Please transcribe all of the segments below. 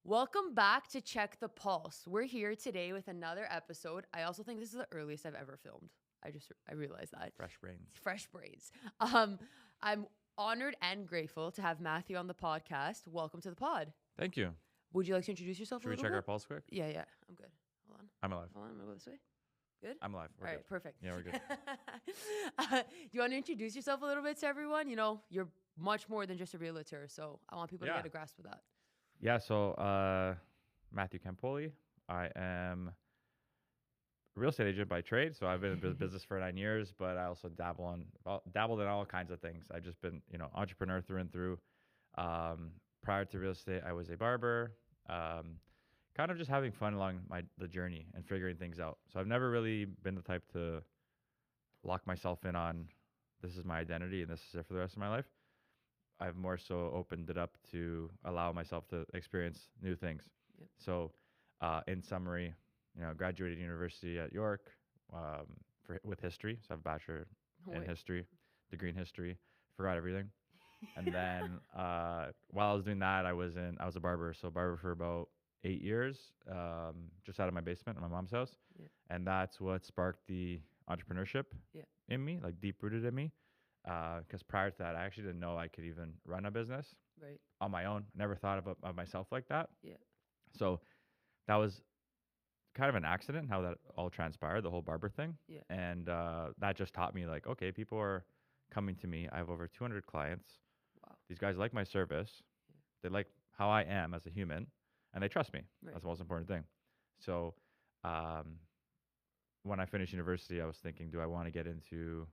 Welcome back to Check the Pulse. We're here today with another episode. I also think this is the earliest I've ever filmed. I realized that. Fresh brains. Fresh brains. I'm honored and grateful to have Matthew on the podcast. Welcome to the pod. Thank you. Would you like to introduce yourself Should a we little check bit? our pulse quick? Yeah. I'm good. Hold on. I'm alive. I'm gonna go this way. Good? I'm alive. We're All good. right, perfect. Yeah, we're good. Do you want to introduce yourself a little bit to everyone? You know, you're much more than just a realtor, so I want people to get a grasp of that. Yeah, so Matthew Campoli. I am a real estate agent by trade, so I've been in business for 9 years, but I also dabbled in all kinds of things. I've just been, entrepreneur through and through. Prior to real estate, I was a barber, kind of just having fun along the journey and figuring things out. So I've never really been the type to lock myself in on this is my identity and this is it for the rest of my life. I've more so opened it up to allow myself to experience new things. Yep. So, in summary, graduated university at York with history. So I have a bachelor in history, degree in history. Forgot everything. And then while I was doing that, I was a barber. So barber for about 8 years, just out of my basement in my mom's house. Yeah. And that's what sparked the entrepreneurship in me, like deep rooted in me. Because prior to that, I actually didn't know I could even run a business on my own. Never thought of myself like that. Yeah. So that was kind of an accident how that all transpired, the whole barber thing. Yeah. And that just taught me like, okay, people are coming to me. I have over 200 clients. Wow. These guys like my service. Yeah. They like how I am as a human, and they trust me. Right. That's the most important thing. So when I finished university, I was thinking, do I want to get into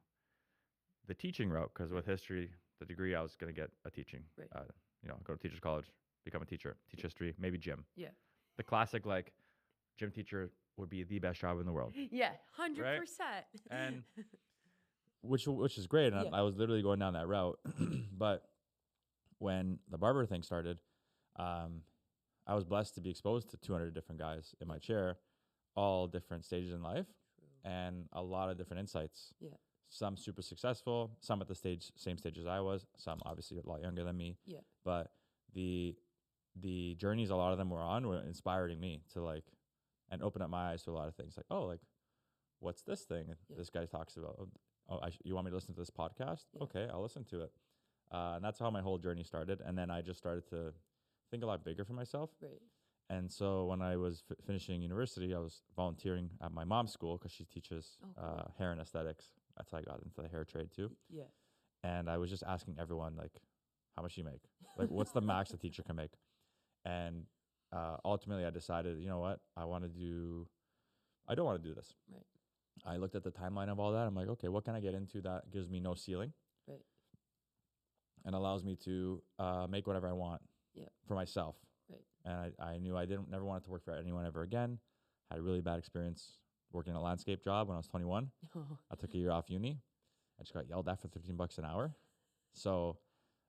the teaching route? Because with history, the degree, I was going to get a teaching, go to teacher's college, become a teacher, teach history, maybe gym. Yeah. The classic, like, gym teacher would be the best job in the world. Yeah, 100%. Right? And which is great. And I was literally going down that route. But when the barber thing started, I was blessed to be exposed to 200 different guys in my chair, all different stages in life, and a lot of different insights. Yeah. Some super successful, some at the same stage as I was, some obviously a lot younger than me. Yeah. But the journeys a lot of them were on were inspiring me to and open up my eyes to a lot of things. What's this thing this guy talks about? You want me to listen to this podcast? Yeah. Okay, I'll listen to it. And that's how my whole journey started. And then I just started to think a lot bigger for myself. Right. And so when I was finishing university, I was volunteering at my mom's school because she teaches hair and aesthetics. That's how I got into the hair trade too. Yeah. And I was just asking everyone, how much do you make? What's the max a teacher can make? And ultimately I decided, you know what? I don't want to do this. Right. I looked at the timeline of all that. I'm like, okay, what can I get into that gives me no ceiling? Right. And allows me to make whatever I want for myself. Right. And I knew I never wanted to work for anyone ever again. Had a really bad experience working a landscape job when I was 21. I took a year off uni. I just got yelled at for $13 an hour. So,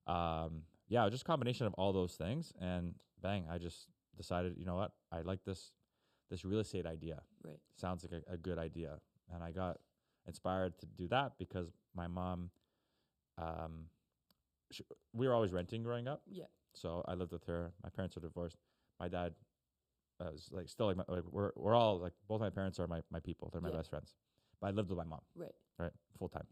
just a combination of all those things. And bang, I just decided, you know what? I like this real estate idea. Right. Sounds like a good idea. And I got inspired to do that because my mom, we were always renting growing up. Yeah. So I lived with her. My parents are divorced. My dad was we're all both my parents are my people. They're my best friends. But I lived with my mom. Right. Full time.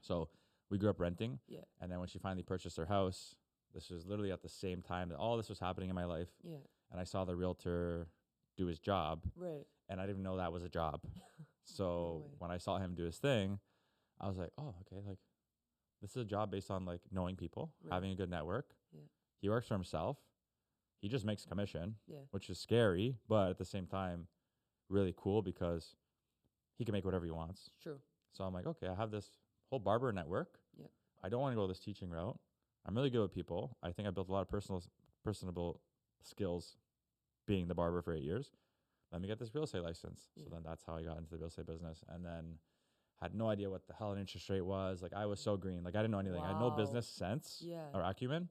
So we grew up renting. Yeah. And then when she finally purchased her house, this was literally at the same time that all this was happening in my life. Yeah. And I saw the realtor do his job. Right. And I didn't even know that was a job. So when I saw him do his thing, I was like, oh, okay, this is a job based on knowing people, having a good network. Yeah. He works for himself. He just makes commission, which is scary, but at the same time, really cool because he can make whatever he wants. True. So I'm like, okay, I have this whole barber network. Yeah. I don't want to go this teaching route. I'm really good with people. I think I built a lot of personable skills being the barber for 8 years. Let me get this real estate license. Yeah. So then that's how I got into the real estate business. And then had no idea what the hell an interest rate was. I was so green. I didn't know anything. Wow. I had no business sense or acumen.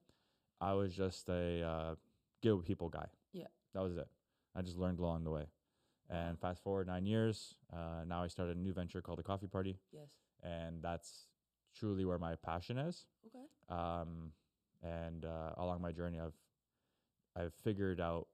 I was just a good with people guy. Yeah. That was it. I just learned along the way. And fast forward 9 years, now I started a new venture called the Coffee Party. Yes. And that's truly where my passion is. Okay. And along my journey, I've figured out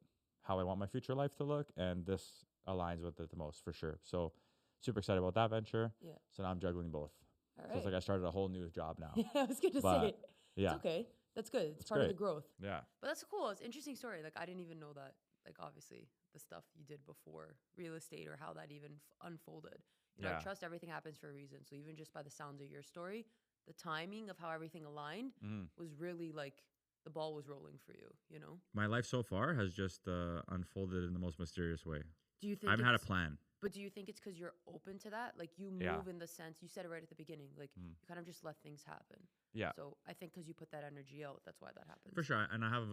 how I want my future life to look, and this aligns with it the most for sure. So super excited about that venture. Yeah. So now I'm juggling both. All So right. it's like I started a whole new job now. Yeah, I was gonna But, say. Yeah. It's okay. That's good. It's It's part of the great. growth. Yeah. But that's cool. It's an interesting story. Like I didn't even know that. Like obviously the stuff you did before real estate or how that even unfolded. You know, I Yeah. trust everything happens for a reason. So even just by the sounds of your story, the timing of how everything aligned was really like the ball was rolling for you. You know. My life so far has just unfolded in the most mysterious way. Do you think I haven't had a it's- plan. But do you think it's because you're open to that? Like you move Yeah. in the sense you said it right at the beginning. Like you kind of just let things happen. Yeah. So I think because you put that energy out, that's why that happens. For sure. And I have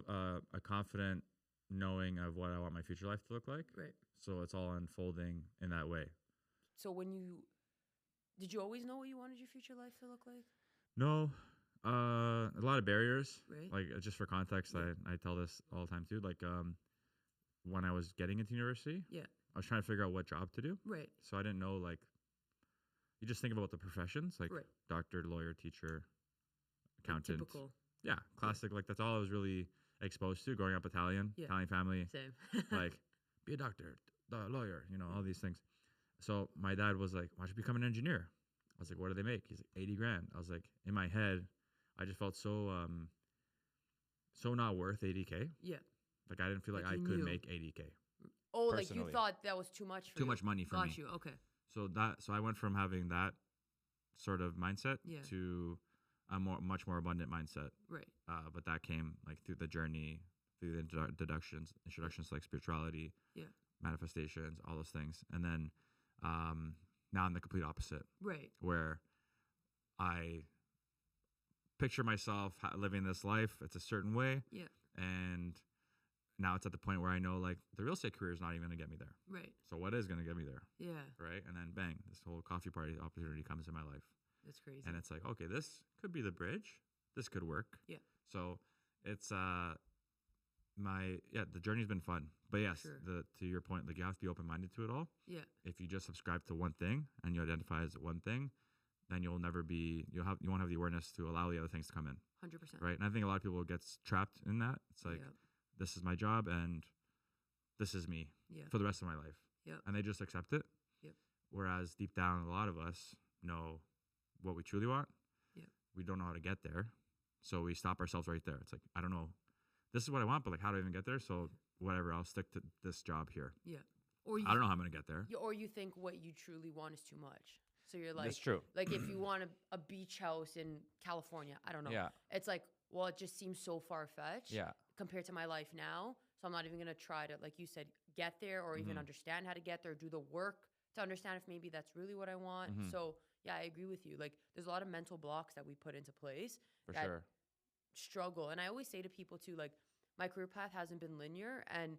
a confident knowing of what I want my future life to look like. Right. So it's all unfolding in that way. So did you always know what you wanted your future life to look like? No, a lot of barriers. Right. Like just for context, I tell this all the time too. Like when I was getting into university, Yeah. I was trying to figure out what job to do. Right. So I didn't know, like, you just think about the professions, like Right. doctor, lawyer, teacher, accountant. Typical. Yeah, classic. Like that's all I was really exposed to growing up Italian, Yeah. Italian family. Same. Like, be a doctor, a lawyer, all these things. So my dad was like, why don't you become an engineer? I was like, what do they make? He's like, 80 grand. I was like, in my head, I just felt so not worth 80K. Yeah. Like I didn't feel like Like I you could knew. make 80K. Oh, like Personally. you thought that was too much for Too you. much money for me. Got you. Okay. So I went from having that sort of mindset Yeah. to a much more abundant mindset. Right. But that came like through the journey, through the introductions to like spirituality, Yeah. manifestations, all those things. And then now I'm the complete opposite, Right. where I picture myself living this life. It's a certain way. Yeah. And now it's at the point where I know like the real estate career is not even going to get me there. Right. So what is going to get me there? Yeah. Right. And then bang, this whole coffee party opportunity comes in my life. That's crazy. And it's like, okay, this could be the bridge. This could work. Yeah. So it's the journey's been fun. But yes, Sure. to your point, like you have to be open minded to it all. Yeah. If you just subscribe to one thing and you identify as one thing, then you won't have the awareness to allow the other things to come in. 100%. Right. And I think a lot of people gets trapped in that. It's like, Yep. this is my job and this is me Yeah. for the rest of my life. Yep. And they just accept it. Yep. Whereas deep down, a lot of us know what we truly want. Yep. We don't know how to get there. So we stop ourselves right there. It's like, I don't know. This is what I want, but like, how do I even get there? So whatever, I'll stick to this job here. Yeah. Or I don't know how I'm going to get there. Or you think what you truly want is too much. So you're like, That's true. Like if you want a beach house in California, I don't know. Yeah. It's like, well, it just seems so far fetched. Yeah. Compared to my life now. So I'm not even going to try to, like you said, get there or even understand how to get there, do the work to understand if maybe that's really what I want. So yeah, I agree with you. Like there's a lot of mental blocks that we put into place For that sure. struggle. And I always say to people too, like my career path hasn't been linear. And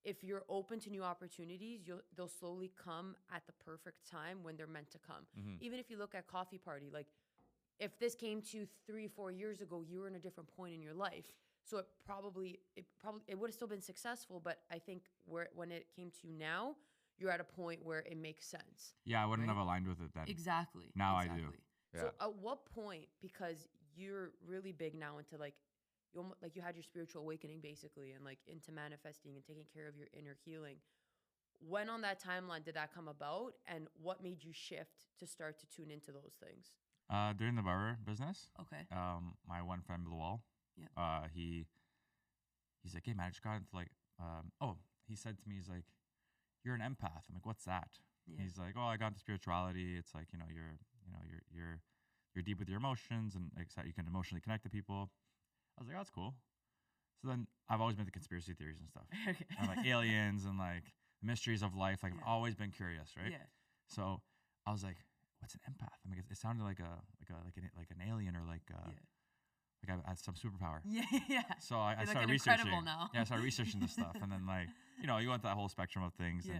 if you're open to new opportunities, they'll slowly come at the perfect time when they're meant to come. Even if you look at Coffee Party, like if this came to 3-4 years ago, you were in a different point in your life. So it would have still been successful, but I think when it came to now, you're at a point where it makes sense. Yeah, I wouldn't Right? have aligned with it then. Exactly. Now I do. exactly. Yeah. So at what point, because you're really big now into like you had your spiritual awakening basically, and like into manifesting and taking care of your inner healing. When on that timeline did that come about, and what made you shift to start to tune into those things? During the barber business, Okay. my one friend Lowell, Yeah. he's like, hey man, I just got into like, he said to me, he's like, you're an empath. I'm like, what's that? Yeah. He's like, oh, I got into spirituality. It's like, you're deep with your emotions and you can emotionally connect to people. I was like, oh, that's cool. So then I've always been to conspiracy theories and stuff, Okay. and like aliens and like mysteries of life. Like I've always been curious, right? Yeah. So I was like, what's an empath? I mean, it sounded like an alien or like I had some superpower. Yeah. Yeah. So I You're started looking researching. incredible now. Yeah, I started researching this stuff, and then like you went to that whole spectrum of things, Yeah.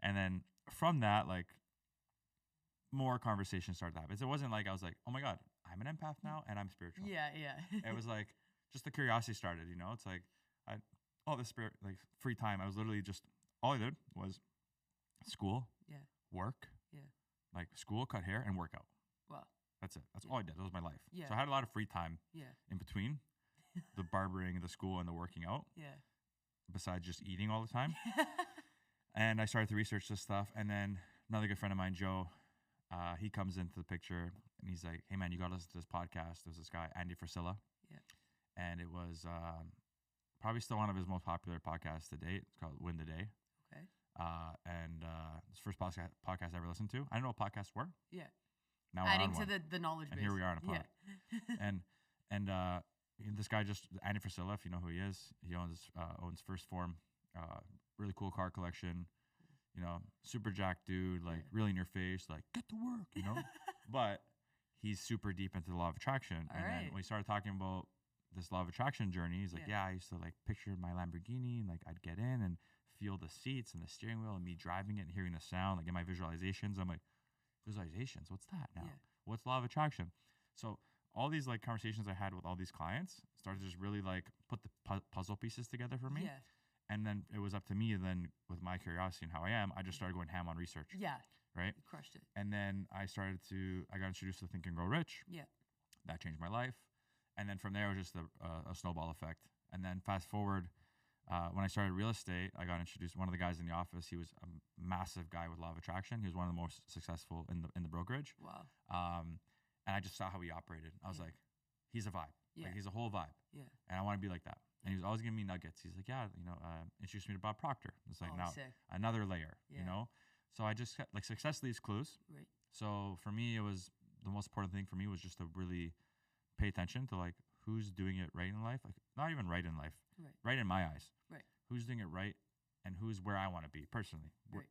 and then from that like more conversations started to happen. So it wasn't like I was like, oh my god, I'm an empath now and I'm spiritual. Yeah. Yeah. It was like just the curiosity started. It's like this spirit like free time. I was literally just all I did was school, Yeah. work, Yeah. like school, cut hair, and work out. Wow. That's it. That's all I did. That was my life. Yeah. So I had a lot of free time Yeah. in between the barbering, the school, and the working out. Yeah. besides just eating all the time. And I started to research this stuff. And then another good friend of mine, Joe, he comes into the picture and he's like, hey man, you got to listen to this podcast. There's this guy, Andy Frisella. Yeah. And it was probably still one of his most popular podcasts to date. It's called Win the Day. Okay. And it's the first podcast I ever listened to. I didn't know what podcasts were. Yeah. Now adding to the knowledge and base. Here we are on a pod. Yeah. and this guy, just Andy Frisella, if you know who he is, he owns First Form, really cool car collection, you know, super jacked dude, like really in your face, like get to work, you know. But he's super deep into the law of attraction. Then when we started talking about this law of attraction journey, he's like, yeah, I used to like picture my Lamborghini and like I'd get in and feel the seats and the steering wheel and me driving it and hearing the sound, like in my visualizations. I'm like, visualizations, what's that now? What's law of attraction? So all these like conversations I had with all these clients started to just really like put the puzzle pieces together for me. Yeah. And then it was up to me then with my curiosity and how I am, I just started going ham on research. Yeah. Right? You crushed it. And then I got introduced to Think and Grow Rich. Yeah. That changed my life. And then from there, it was just a snowball effect. And then fast forward, when I started real estate, I got introduced. One of the guys in the office, he was a massive guy with law of attraction. He was one of the most successful in the brokerage. Wow. And I just saw how he operated. I was like, he's a vibe. Yeah. Like, he's a whole vibe. Yeah. And I want to be like that. And he was always giving me nuggets. He's like, yeah, you know, introduced me to Bob Proctor. It's like, now sick. another layer, you know? So I just, like, success leaves clues. Right. So for me, it was, the most important thing for me was just to really pay attention to, like, who's doing it right in life. Like, not even right in life. Right in my eyes. Right. Who's doing it right and who's where I want to be personally. Right.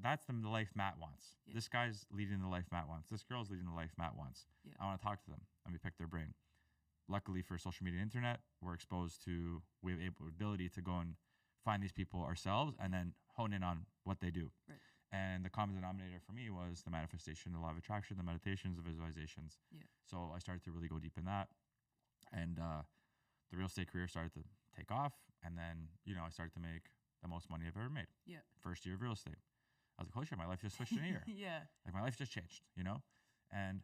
That's the life Matt wants. Yeah. This guy's leading the life Matt wants. This girl's leading the life Matt wants. Yeah. I want to talk to them. Let me pick their brain. Luckily for social media and internet, we have ability to go and find these people ourselves and then hone in on what they do. Right. And the common denominator for me was the manifestation, the law of attraction, the meditations, the visualizations. Yeah. So I started to really go deep in that. And the real estate career started to take off. And then, you know, I started to make the most money I've ever made. Yeah. First year of real estate. I was like, holy shit, my life just switched in a year. Yeah. Like, my life just changed, you know? And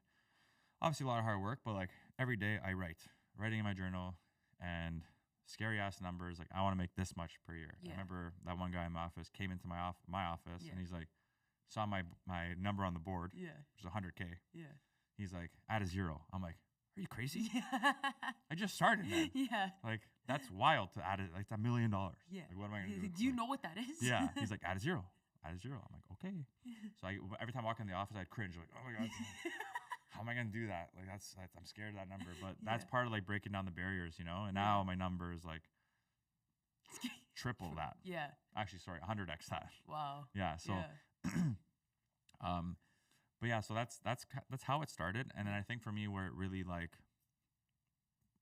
obviously a lot of hard work, but like every day I writing in my journal and scary ass numbers. Like, I want to make this much per year. Yeah. I remember that one guy in my office came into my office and he's like, saw my number on the board, which is 100K. Yeah. He's like, add a zero. I'm like, are you crazy? Yeah. I just started, man. Yeah. Like, that's wild to add it. Like, it's $1 million. Yeah. Like, what am I going to do? Do you know what that is? Yeah. He's like, add a zero. Add a zero. I'm like, okay. So every time I walk in the office, I'd cringe. Like, oh my God. How am I going to do that? Like, I'm scared of that number. But that's part of like breaking down the barriers, you know? And now my number is like triple that. Yeah. Actually, sorry, 100x that. Wow. Yeah. So, but yeah, so that's how it started. And then I think for me, where it really like,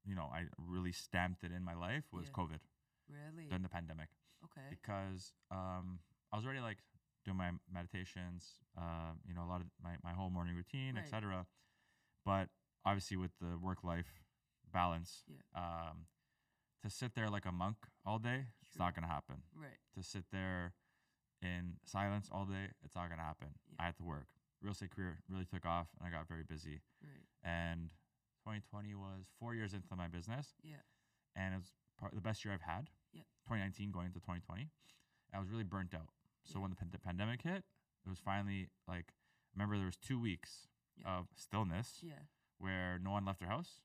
you know, I really stamped it in my life was COVID. Really? During the pandemic. Okay. Because I was already like doing my meditations, you know, a lot of my whole morning routine, etc. But obviously with the work-life balance, to sit there like a monk all day, it's not going to happen. Right. To sit there in silence all day, it's not going to happen. I had to work. Real estate career really took off, and I got very busy. Right. And 2020 was 4 years into my business. Yeah. And it was the best year I've had. Yeah. 2019 going into 2020. I was really burnt out. So when the pandemic hit, it was finally like, remember there was 2 weeks of stillness where no one left their house.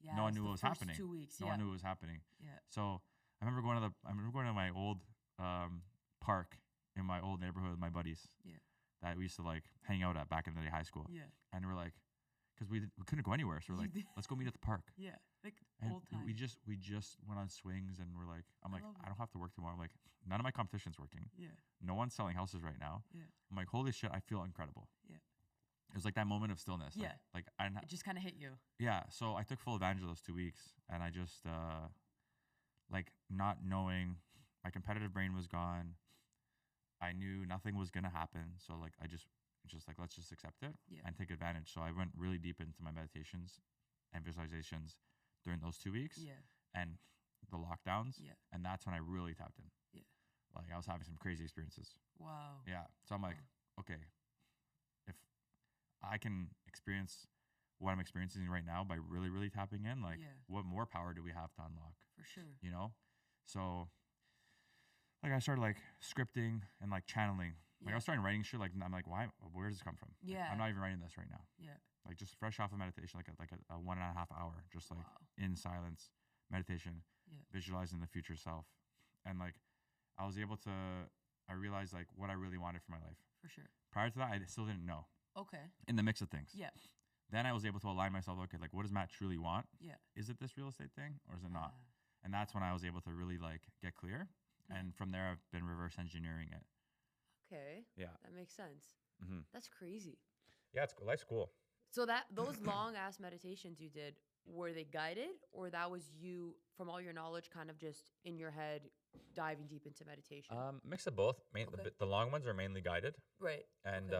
Yeah, no one knew what was happening. 2 weeks. No one knew what was happening. Yeah. So I remember going to my old park in my old neighborhood with my buddies. Yeah. That we used to like hang out at back in the day, high school. Yeah. And we're like, because we couldn't go anywhere, so we're like, let's go meet at the park. Yeah. Like old time. We just went on swings, and we're like, I don't have to work tomorrow. I'm like, none of my competition's working. Yeah. No one's selling houses right now. Yeah. I'm like, holy shit, I feel incredible. Yeah. It was like that moment of stillness. Yeah. Like it just kind of hit you. Yeah. So I took full advantage of those 2 weeks, and I just like not knowing, my competitive brain was gone. I knew nothing was gonna happen, so like I just like, let's just accept it and take advantage. So I went really deep into my meditations and visualizations during those 2 weeks and the lockdowns. Yeah. And that's when I really tapped in. Yeah. Like, I was having some crazy experiences. Wow. Yeah. So I'm like, okay, if I can experience what I'm experiencing right now by really, really tapping in, like, what more power do we have to unlock? For sure. You know? So I started like scripting and like channeling. Like I was starting writing shit. Like I'm like, why? Where does this come from? Yeah. Like, I'm not even writing this right now. Yeah. Like just fresh off of meditation, like a 1.5 hour, just like in silence, meditation, visualizing the future self, and like I was able to. I realized like what I really wanted for my life. For sure. Prior to that, I still didn't know. Okay. In the mix of things. Yeah. Then I was able to align myself. Okay, like what does Matt truly want? Yeah. Is it this real estate thing or is it not? And that's when I was able to really like get clear. And from there, I've been reverse engineering it. Okay. Yeah. That makes sense. That's crazy. Yeah, it's life's cool. So those long ass meditations you did, were they guided, or that was you from all your knowledge, kind of just in your head, diving deep into meditation? Mix of both. The long ones are mainly guided. Right. And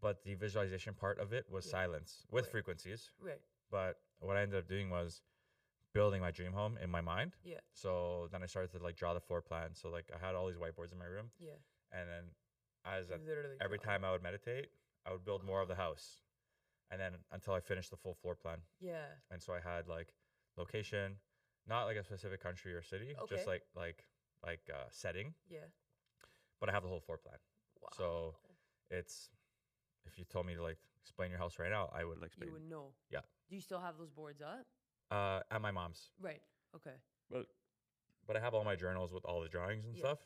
but the visualization part of it was silence with frequencies. Right. But what I ended up doing was building my dream home in my mind. Yeah. So then I started to like draw the floor plan. So like I had all these whiteboards in my room. Yeah. And then every time I would meditate, I would build more of the house. And then until I finished the full floor plan. Yeah. And so I had like location, not like a specific country or city, just like setting. Yeah. But I have the whole floor plan. Wow. So it's, if you told me to like explain your house right now, I would like explain. You would know. Yeah. Do you still have those boards up? At my mom's. Right. Okay. But I have all my journals with all the drawings and stuff.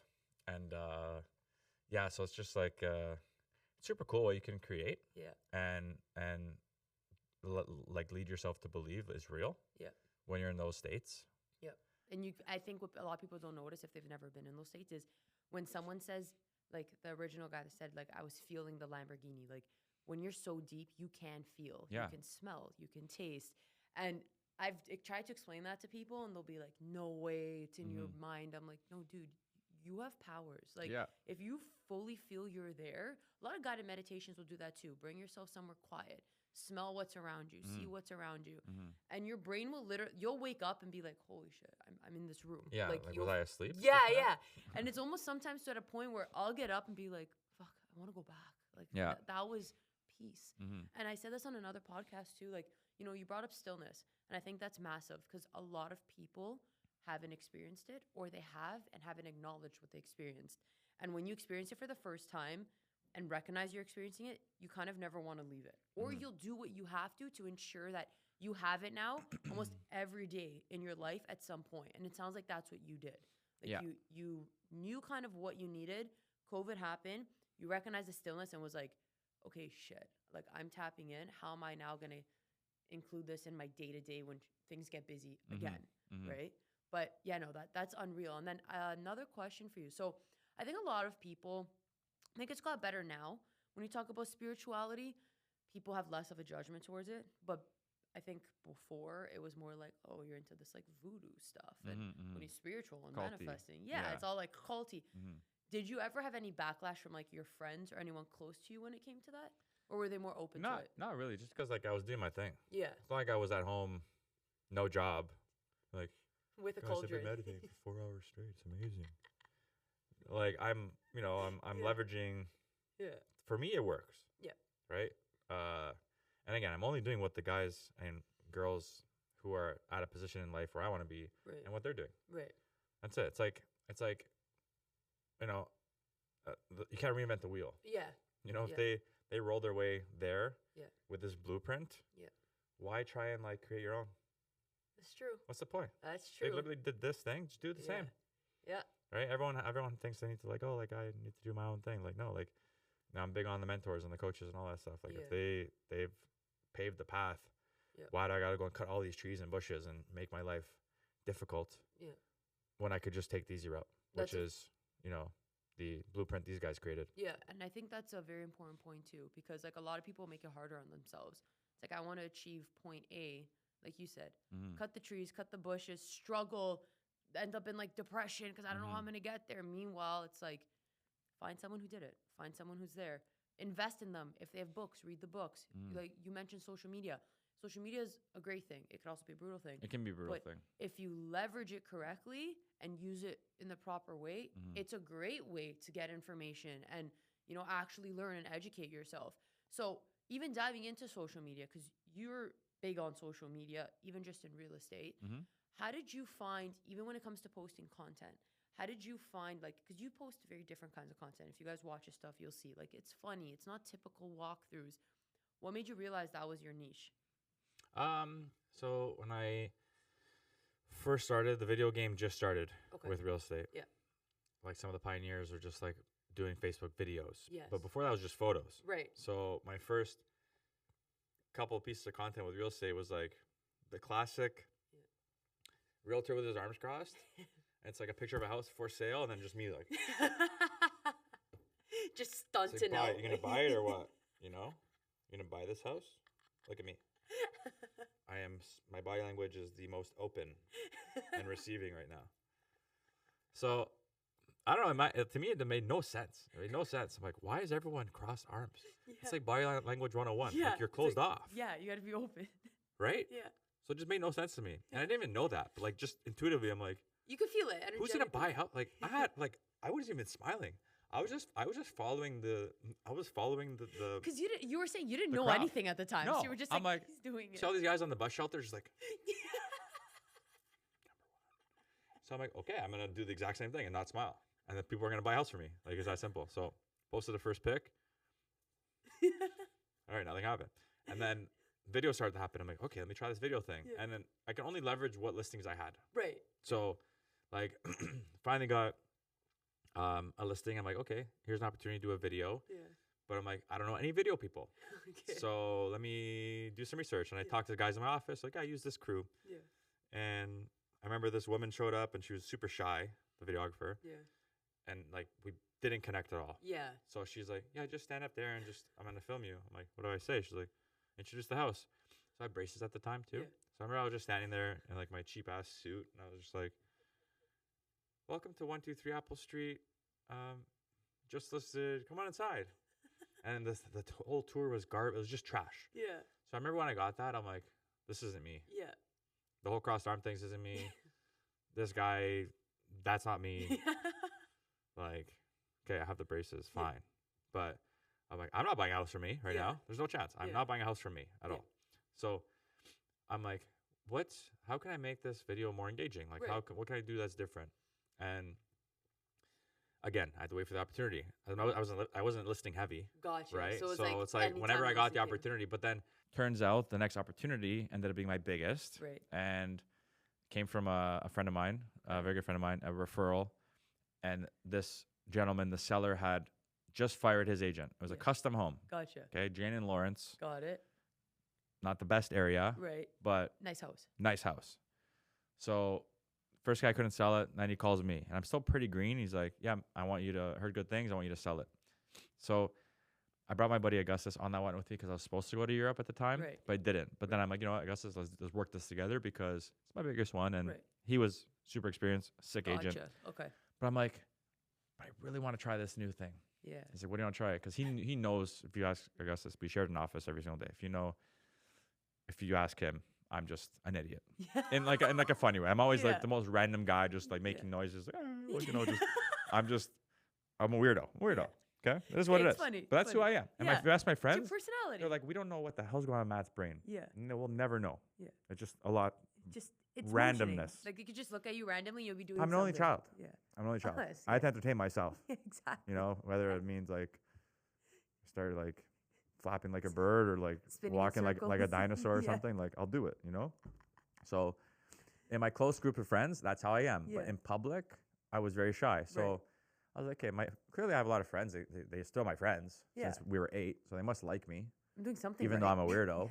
And yeah, so it's just like super cool what you can create. Yeah. And like lead yourself to believe is real. Yeah. When you're in those states. Yeah. And I think what a lot of people don't notice if they've never been in those states is when someone says, like the original guy that said, like, I was feeling the Lamborghini. Like when you're so deep, you can feel, you can smell, you can taste. And I've tried to explain that to people and they'll be like, no way, it's in your mind. I'm like, no, dude, you have powers. Like if you fully feel you're there, a lot of guided meditations will do that too. Bring yourself somewhere quiet. Smell what's around you, see what's around you. And your brain will you'll wake up and be like, holy shit, I'm in this room. Yeah, like was I asleep? Yeah, yeah. And it's almost sometimes to at a point where I'll get up and be like, fuck, I want to go back. Like that was peace. And I said this on another podcast too, like, you know, you brought up stillness. And I think that's massive because a lot of people haven't experienced it, or they have and haven't acknowledged what they experienced. And when you experience it for the first time and recognize you're experiencing it, you kind of never want to leave it. Or you'll do what you have to ensure that you have it now almost every day in your life at some point. And it sounds like that's what you did. Like you knew kind of what you needed. COVID happened. You recognized the stillness and was like, okay, shit. Like I'm tapping in. How am I now going to include this in my day-to-day when things get busy again, right? But yeah, no, that's unreal. And then another question for you. So I think a lot of people, I think it's got better now. When you talk about spirituality, people have less of a judgment towards it. But I think before it was more like, oh, you're into this like voodoo stuff and when you're spiritual and culty. Manifesting. Yeah, it's all like culty. Did you ever have any backlash from like your friends or anyone close to you when it came to that? Or were they more open to it? Not really, just because like I was doing my thing. Yeah. It's not like I was at home, no job, like with a cauldron. I've been meditating for 4 hours straight. It's amazing. Like I'm leveraging. Yeah. For me, it works. Yeah. Right. And again, I'm only doing what the guys and girls who are at a position in life where I want to be, and what they're doing. Right. That's it. It's like, you know, you can't reinvent the wheel. Yeah. You know, if they roll their way there with this blueprint, why try and like create your own? That's true. What's the point? That's true. They literally did this thing. Just do the same. Yeah. Right? Everyone thinks they need to like, oh, like I need to do my own thing. Like, no, like now I'm big on the mentors and the coaches and all that stuff. Like if they've paved the path, why do I gotta go and cut all these trees and bushes and make my life difficult? Yeah. When I could just take the easy route, which is, you know, the blueprint these guys created. Yeah, and I think that's a very important point too, because like a lot of people make it harder on themselves. It's like I want to achieve point A, like you said, cut the trees, cut the bushes, struggle, end up in like depression because I don't know how I'm gonna get there. Meanwhile, it's like find someone who did it, find someone who's there, invest in them. If they have books, read the books. Like you mentioned, social media. Social media is a great thing. It could also be a brutal thing. It can be a brutal thing. If you leverage it correctly and use it in the proper way, it's a great way to get information and, you know, actually learn and educate yourself. So even diving into social media, because you're big on social media, even just in real estate, how did you find, even when it comes to posting content, How did you find, like, because you post very different kinds of content. If you guys watch his stuff, you'll see, like, it's funny. It's not typical walkthroughs. What made you realize that was your niche? So when I first started, the video game just started with real estate. Yeah. Like some of the pioneers are just like doing Facebook videos. Yes. But before that was just photos. Right. So my first couple of pieces of content with real estate was like the classic realtor with his arms crossed. And it's like a picture of a house for sale, and then just me like just stunting like, out. You gonna buy it or what? You know, you gonna buy this house? Look at me. My body language is the most open and receiving right now. So I don't know. To me, it made no sense. It made no sense. I'm like, why is everyone cross arms? Yeah. It's like body language 101. Yeah. Like you're closed off. Yeah, you got to be open. Right? Yeah. So it just made no sense to me. Yeah. And I didn't even know that. But like just intuitively, I'm like, you could feel it. Who's going to buy out? Like I wasn't even smiling. I was just following the because you were saying you didn't know crowd. Anything at the time. No, so you were just like he's doing it. See all these guys on the bus shelter just like So I'm like, okay, I'm gonna do the exact same thing and not smile. And then people are gonna buy a house for me. Like it's that simple. So posted the first pic. All right, nothing happened. And then video started to happen. I'm like, okay, let me try this video thing. Yeah. And then I can only leverage what listings I had. Right. So like finally got a listing. I'm like, okay, here's an opportunity to do a video. Yeah. But I'm like, I don't know any video people. Okay. So let me do some research. And I talked to the guys in my office, like, I use this crew. Yeah. And I remember this woman showed up and she was super shy, the videographer. Yeah. And like, we didn't connect at all. Yeah. So she's like, yeah, just stand up there and I'm going to film you. I'm like, what do I say? She's like, introduce the house. So I had braces at the time too. Yeah. So I remember I was just standing there in like my cheap ass suit. And I was just like, welcome to 123 Apple Street. Just listed. Come on inside. And the whole tour was garbage. It was just trash. Yeah. So I remember when I got that, I'm like, this isn't me. Yeah. The whole crossed arm things isn't me. This guy, that's not me. Like, okay, I have the braces, fine. Yeah. But I'm like, I'm not buying a house for me right now. There's no chance. I'm not buying a house for me at all. So I'm like, how can I make this video more engaging? Like, what can I do that's different? And again, I had to wait for the opportunity. I wasn't listing heavy. Gotcha. Right. So it's like whenever I got the opportunity, but then turns out the next opportunity ended up being my biggest. Right. And came from a friend of mine, a very good friend of mine, a referral. And this gentleman, the seller, had just fired his agent. It was a custom home. Gotcha. Okay. Jane and Lawrence. Got it. Not the best area. Right. But nice house. Nice house. So first guy couldn't sell it. Then he calls me, and I'm still pretty green. He's like, yeah, heard good things. I want you to sell it. So I brought my buddy Augustus on that one with me because I was supposed to go to Europe at the time, but I didn't. But then I'm like, you know what, Augustus, let's work this together because it's my biggest one. And he was super experienced, sick agent. Okay. But I'm like, I really want to try this new thing. Yeah. He's like, what do you want to try? Because he knows, if you ask Augustus, we shared an office every single day. If you ask him, I'm just an idiot in like a funny way. I'm always like the most random guy, just like making noises. Like, I'm a weirdo. Okay, this is what it is. Funny, but that's who I am. And if you ask my friends, it's your personality. They're like, we don't know what the hell's going on in Matt's brain. Yeah, and we'll never know. Yeah, it's just a lot. It's randomness. Like, you could just look at you randomly. You'll be doing. I'm an only child. Yeah, I'm an only child. I have to entertain myself. Exactly. Whether it means like start like flapping like a bird or like spinning walking like a dinosaur or something, like I'll do it, So in my close group of friends, that's how I am. Yeah. But in public, I was very shy. So I was like, okay, clearly I have a lot of friends. They're still my friends since we were 8. So they must like me. I'm doing something even though I'm a weirdo.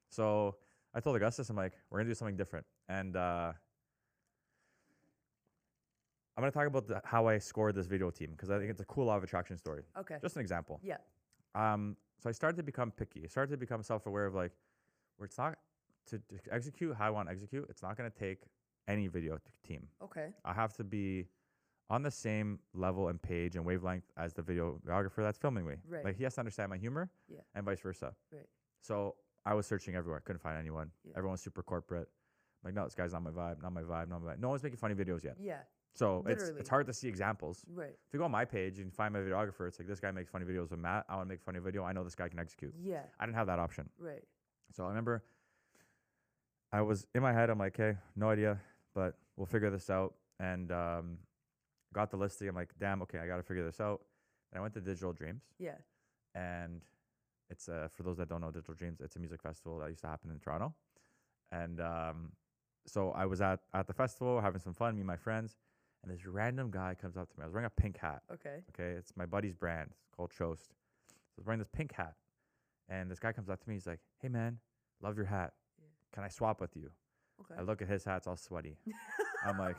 So I told Augustus, I'm like, we're going to do something different. And I'm going to talk about how I scored this video team because I think it's a cool law of attraction story. Okay. Just an example. Yeah. So I started to become picky. I started to become self-aware of like, where it's not to execute how I want to execute. It's not going to take any video team. Okay. I have to be on the same level and page and wavelength as the videographer that's filming me. Right. Like he has to understand my humor and vice versa. Right. So I was searching everywhere. Couldn't find anyone. Yeah. Everyone was super corporate. I'm like, no, this guy's not my vibe. Not my vibe. Not my vibe. No one's making funny videos yet. Yeah. So it's hard to see examples. Right. If you go on my page and find my videographer, it's like, this guy makes funny videos with Matt. I want to make a funny video. I know this guy can execute. Yeah. I didn't have that option. Right. So I remember I was in my head, I'm like, hey, no idea, but we'll figure this out. And got the listing. I'm like, damn, okay, I got to figure this out. And I went to Digital Dreams. Yeah. And it's for those that don't know Digital Dreams, it's a music festival that used to happen in Toronto. And so I was at the festival having some fun, me and my friends, and this random guy comes up to me. I was wearing a pink hat. Okay. Okay, it's my buddy's brand. It's called Choast. So I was wearing this pink hat, and this guy comes up to me. He's like, "Hey man, love your hat. Yeah. Can I swap with you?" Okay. I look at his hat; it's all sweaty. I'm like,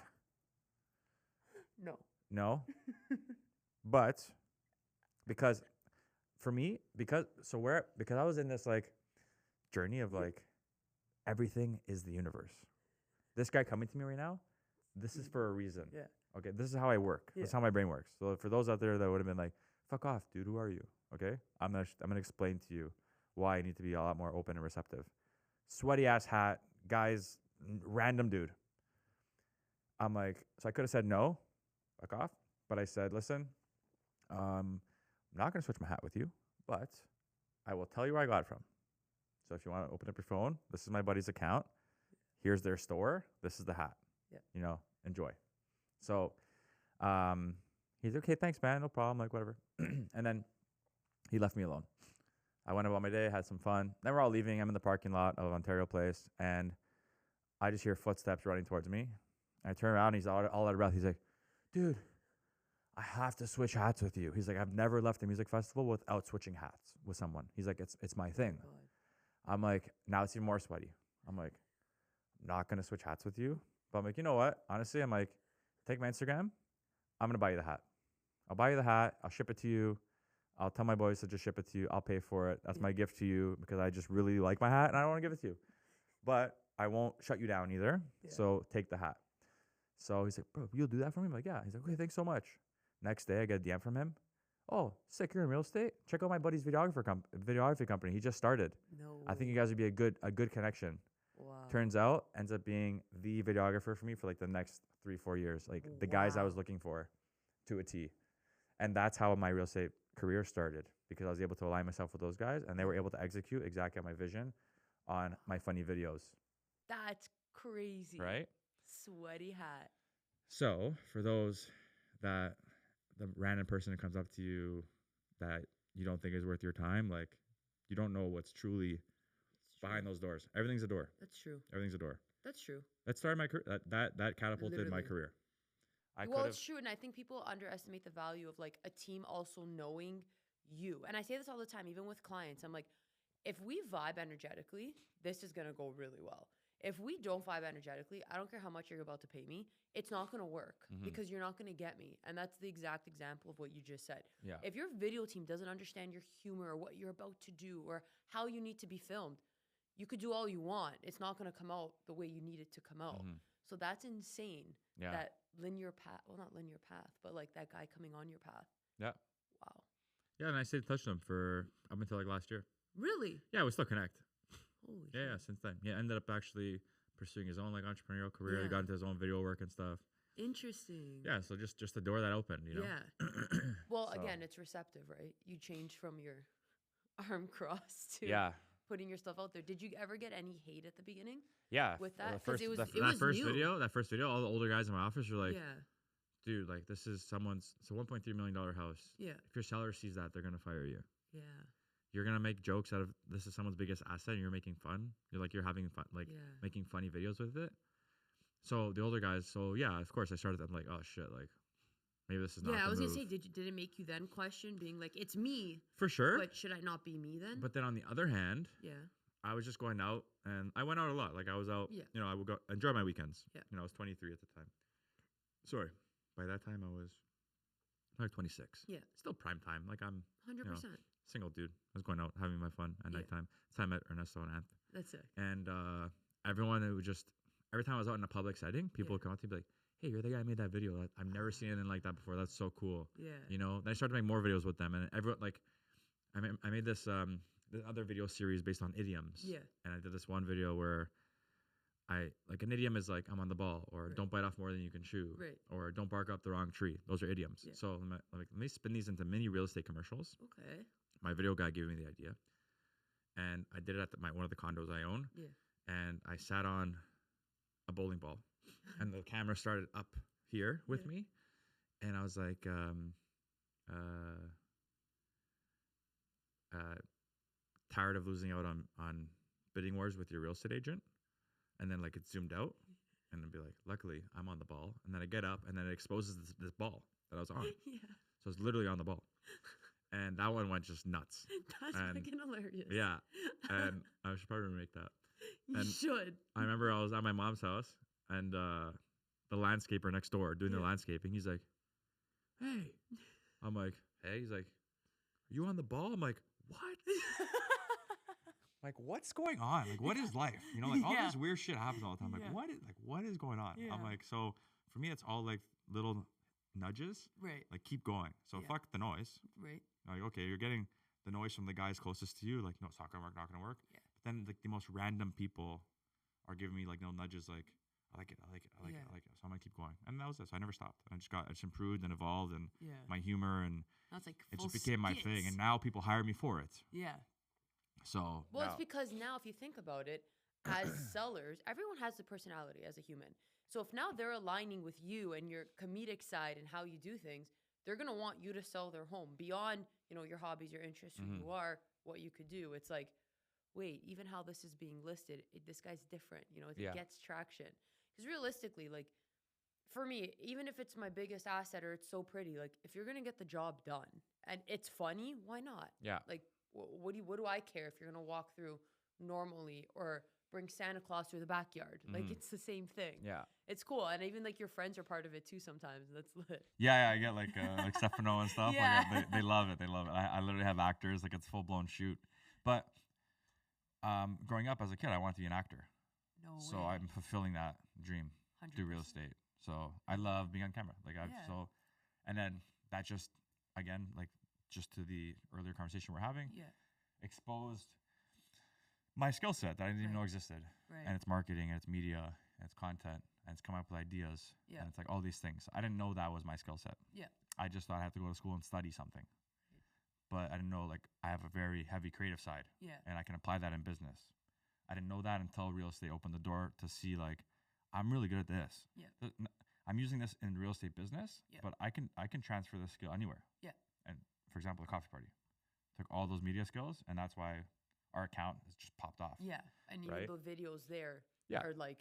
no, but because for me, because I was in this like journey of like everything is the universe. This guy coming to me right now, this is for a reason. Yeah. Okay, this is how I work. Yeah. This is how my brain works. So for those out there that would have been like, "Fuck off, dude. Who are you?" Okay, I'm gonna explain to you why I need to be a lot more open and receptive. Sweaty ass hat, guys, random dude. I'm like, so I could have said no, fuck off, but I said, listen, I'm not gonna switch my hat with you, but I will tell you where I got it from. So if you want to open up your phone, this is my buddy's account. Here's their store. This is the hat. Yeah. You know, enjoy. So he's okay, thanks, man. No problem. Like, whatever. And then he left me alone. I went about my day, had some fun. Then we're all leaving. I'm in the parking lot of Ontario Place, and I just hear footsteps running towards me. And I turn around, and he's all out of breath. He's like, dude, I have to switch hats with you. He's like, I've never left a music festival without switching hats with someone. He's like, it's my thing. God. I'm like, now it's even more sweaty. I'm like, I'm not going to switch hats with you. But I'm like, you know what? Honestly, I'm like, take my Instagram. I'm going to buy you the hat. I'll buy you the hat. I'll ship it to you. I'll tell my boys to just ship it to you. I'll pay for it. That's my gift to you because I just really like my hat and I don't want to give it to you. But I won't shut you down either. Yeah. So take the hat. So he's like, bro, you'll do that for me? I'm like, yeah. He's like, okay, thanks so much. Next day, I get a DM from him. Oh, sick, you're in real estate? Check out my buddy's videography company. He just started. No. I think you guys would be a good connection. Wow. Turns out, ends up being the videographer for me for like the next 3-4 years. Like the guys I was looking for to a T. And that's how my real estate career started because I was able to align myself with those guys and they were able to execute exactly my vision on my funny videos. That's crazy. Right? Sweaty hat. So for those that the random person that comes up to you that you don't think is worth your time, like you don't know what's truly behind those doors. Everything's a door. That's true. Everything's a door. That's true. That started my career. That catapulted my career. Well, it's true. And I think people underestimate the value of like a team also knowing you. And I say this all the time, even with clients. I'm like, if we vibe energetically, this is going to go really well. If we don't vibe energetically, I don't care how much you're about to pay me, it's not going to work because you're not going to get me. And that's the exact example of what you just said. Yeah. If your video team doesn't understand your humor or what you're about to do or how you need to be filmed, you could do all you want. It's not going to come out the way you need it to come out. So that's insane. Yeah. That linear path, well, not linear path, but like that guy coming on your path. Yeah. Wow. Yeah, and I stayed in touch with him for up until like last year. Really? Yeah, we still connect. Holy shit. Yeah, since then. He ended up actually pursuing his own like entrepreneurial career. Yeah. He got into his own video work and stuff. Interesting. Yeah, so just the door that opened, you know? Yeah. Well, again, it's receptive, right? You change from your arm cross to putting your stuff out there. Did you ever get any hate at the beginning? Yeah. With that? Because it was new. That first video, all the older guys in my office were like, yeah. dude, like this is it's a $1.3 million house. Yeah. If your seller sees that, they're going to fire you. Yeah. You're going to make jokes out of this is someone's biggest asset and you're making fun. You're having fun, like making funny videos with it. So the older guys, of course I started, I'm like, oh shit, like maybe this is not I was going to say, did it make you then question being like, it's me? For sure. But should I not be me then? But then on the other hand, yeah, I was just going out and I went out a lot. Like I was out, I would go enjoy my weekends. Yeah. I was 23 at the time. Sorry. By that time I was like 26. Yeah. Still prime time. Like I'm 100%. Single dude. I was going out having my fun at nighttime. That's how I met Ernesto and Anth. That's it. And everyone who every time I was out in a public setting, people would come up to me and be like, hey, you're the guy who made that video. I've never seen anything like that before. That's so cool. Yeah. Then I started to make more videos with them. And everyone, like, I made this other video series based on idioms. Yeah. And I did this one video where an idiom is like, I'm on the ball, or don't bite off more than you can chew, or don't bark up the wrong tree. Those are idioms. Yeah. So let me spin these into mini real estate commercials. Okay. My video guy gave me the idea. And I did it at one of the condos I own. Yeah. And I sat on a bowling ball. And the camera started up here with me. And was like, tired of losing out on bidding wars with your real estate agent, and then like it zoomed out, and it'd be like, luckily I'm on the ball, and then I get up, and then it exposes this ball that I was on. Yeah. So it's literally on the ball, and that one went just nuts. That's fucking hilarious. Yeah, and I should probably remake that. You should. I remember I was at my mom's house, and the landscaper next door doing the landscaping. He's like, "Hey," I'm like, "Hey." He's like, "Are you on the ball?" I'm like, "What?" Like, what's going on? Like, what is life? You know, like all this weird shit happens all the time. Like, what is going on? I'm like, so for me, it's all like little nudges. Right. Like, keep going. So fuck the noise. Right. Like, okay, you're getting the noise from the guys closest to you. Like, no, it's not gonna work, not gonna work. Yeah. But then like the most random people are giving me like no nudges. Like, I like it. So I'm gonna keep going. And that was it. So I never stopped. I just improved and evolved, and my humor, and that's like it just became my thing. And now people hire me for it. Yeah. So it's because now if you think about it, as sellers, everyone has the personality as a human. So if now they're aligning with you and your comedic side and how you do things, they're gonna want you to sell their home beyond, your hobbies, your interests, who you are, what you could do. It's like, wait, even how this is being listed, this guy's different. It gets traction. Because realistically, like for me, even if it's my biggest asset or it's so pretty, like if you're gonna get the job done and it's funny, why not? Yeah. Like what do I care if you're gonna walk through normally or bring Santa Claus through the backyard? Like it's the same thing. Yeah. It's cool, and even like your friends are part of it too. Sometimes that's lit. Yeah, I get like Stefano and stuff. Yeah. Like, they love it. They love it. I literally have actors, like it's full blown shoot. But growing up as a kid, I wanted to be an actor. No so way. I'm fulfilling that dream 100%. through real estate. So I love being on camera. And then that just again, like just to the earlier conversation we're having, exposed my skill set that I didn't even know existed. Right. And it's marketing, and it's media, and it's content, and it's coming up with ideas. Yeah. And it's like all these things. I didn't know that was my skill set. Yeah. I just thought I had to go to school and study something. But I didn't know, like, I have a very heavy creative side. Yeah. And I can apply that in business. I didn't know that until real estate opened the door to see, like, I'm really good at this. Yeah. I'm using this in real estate business, but I can transfer this skill anywhere. Yeah. And for example, the coffee party. Took all those media skills, and that's why our account has just popped off. Yeah. And right? the videos there are like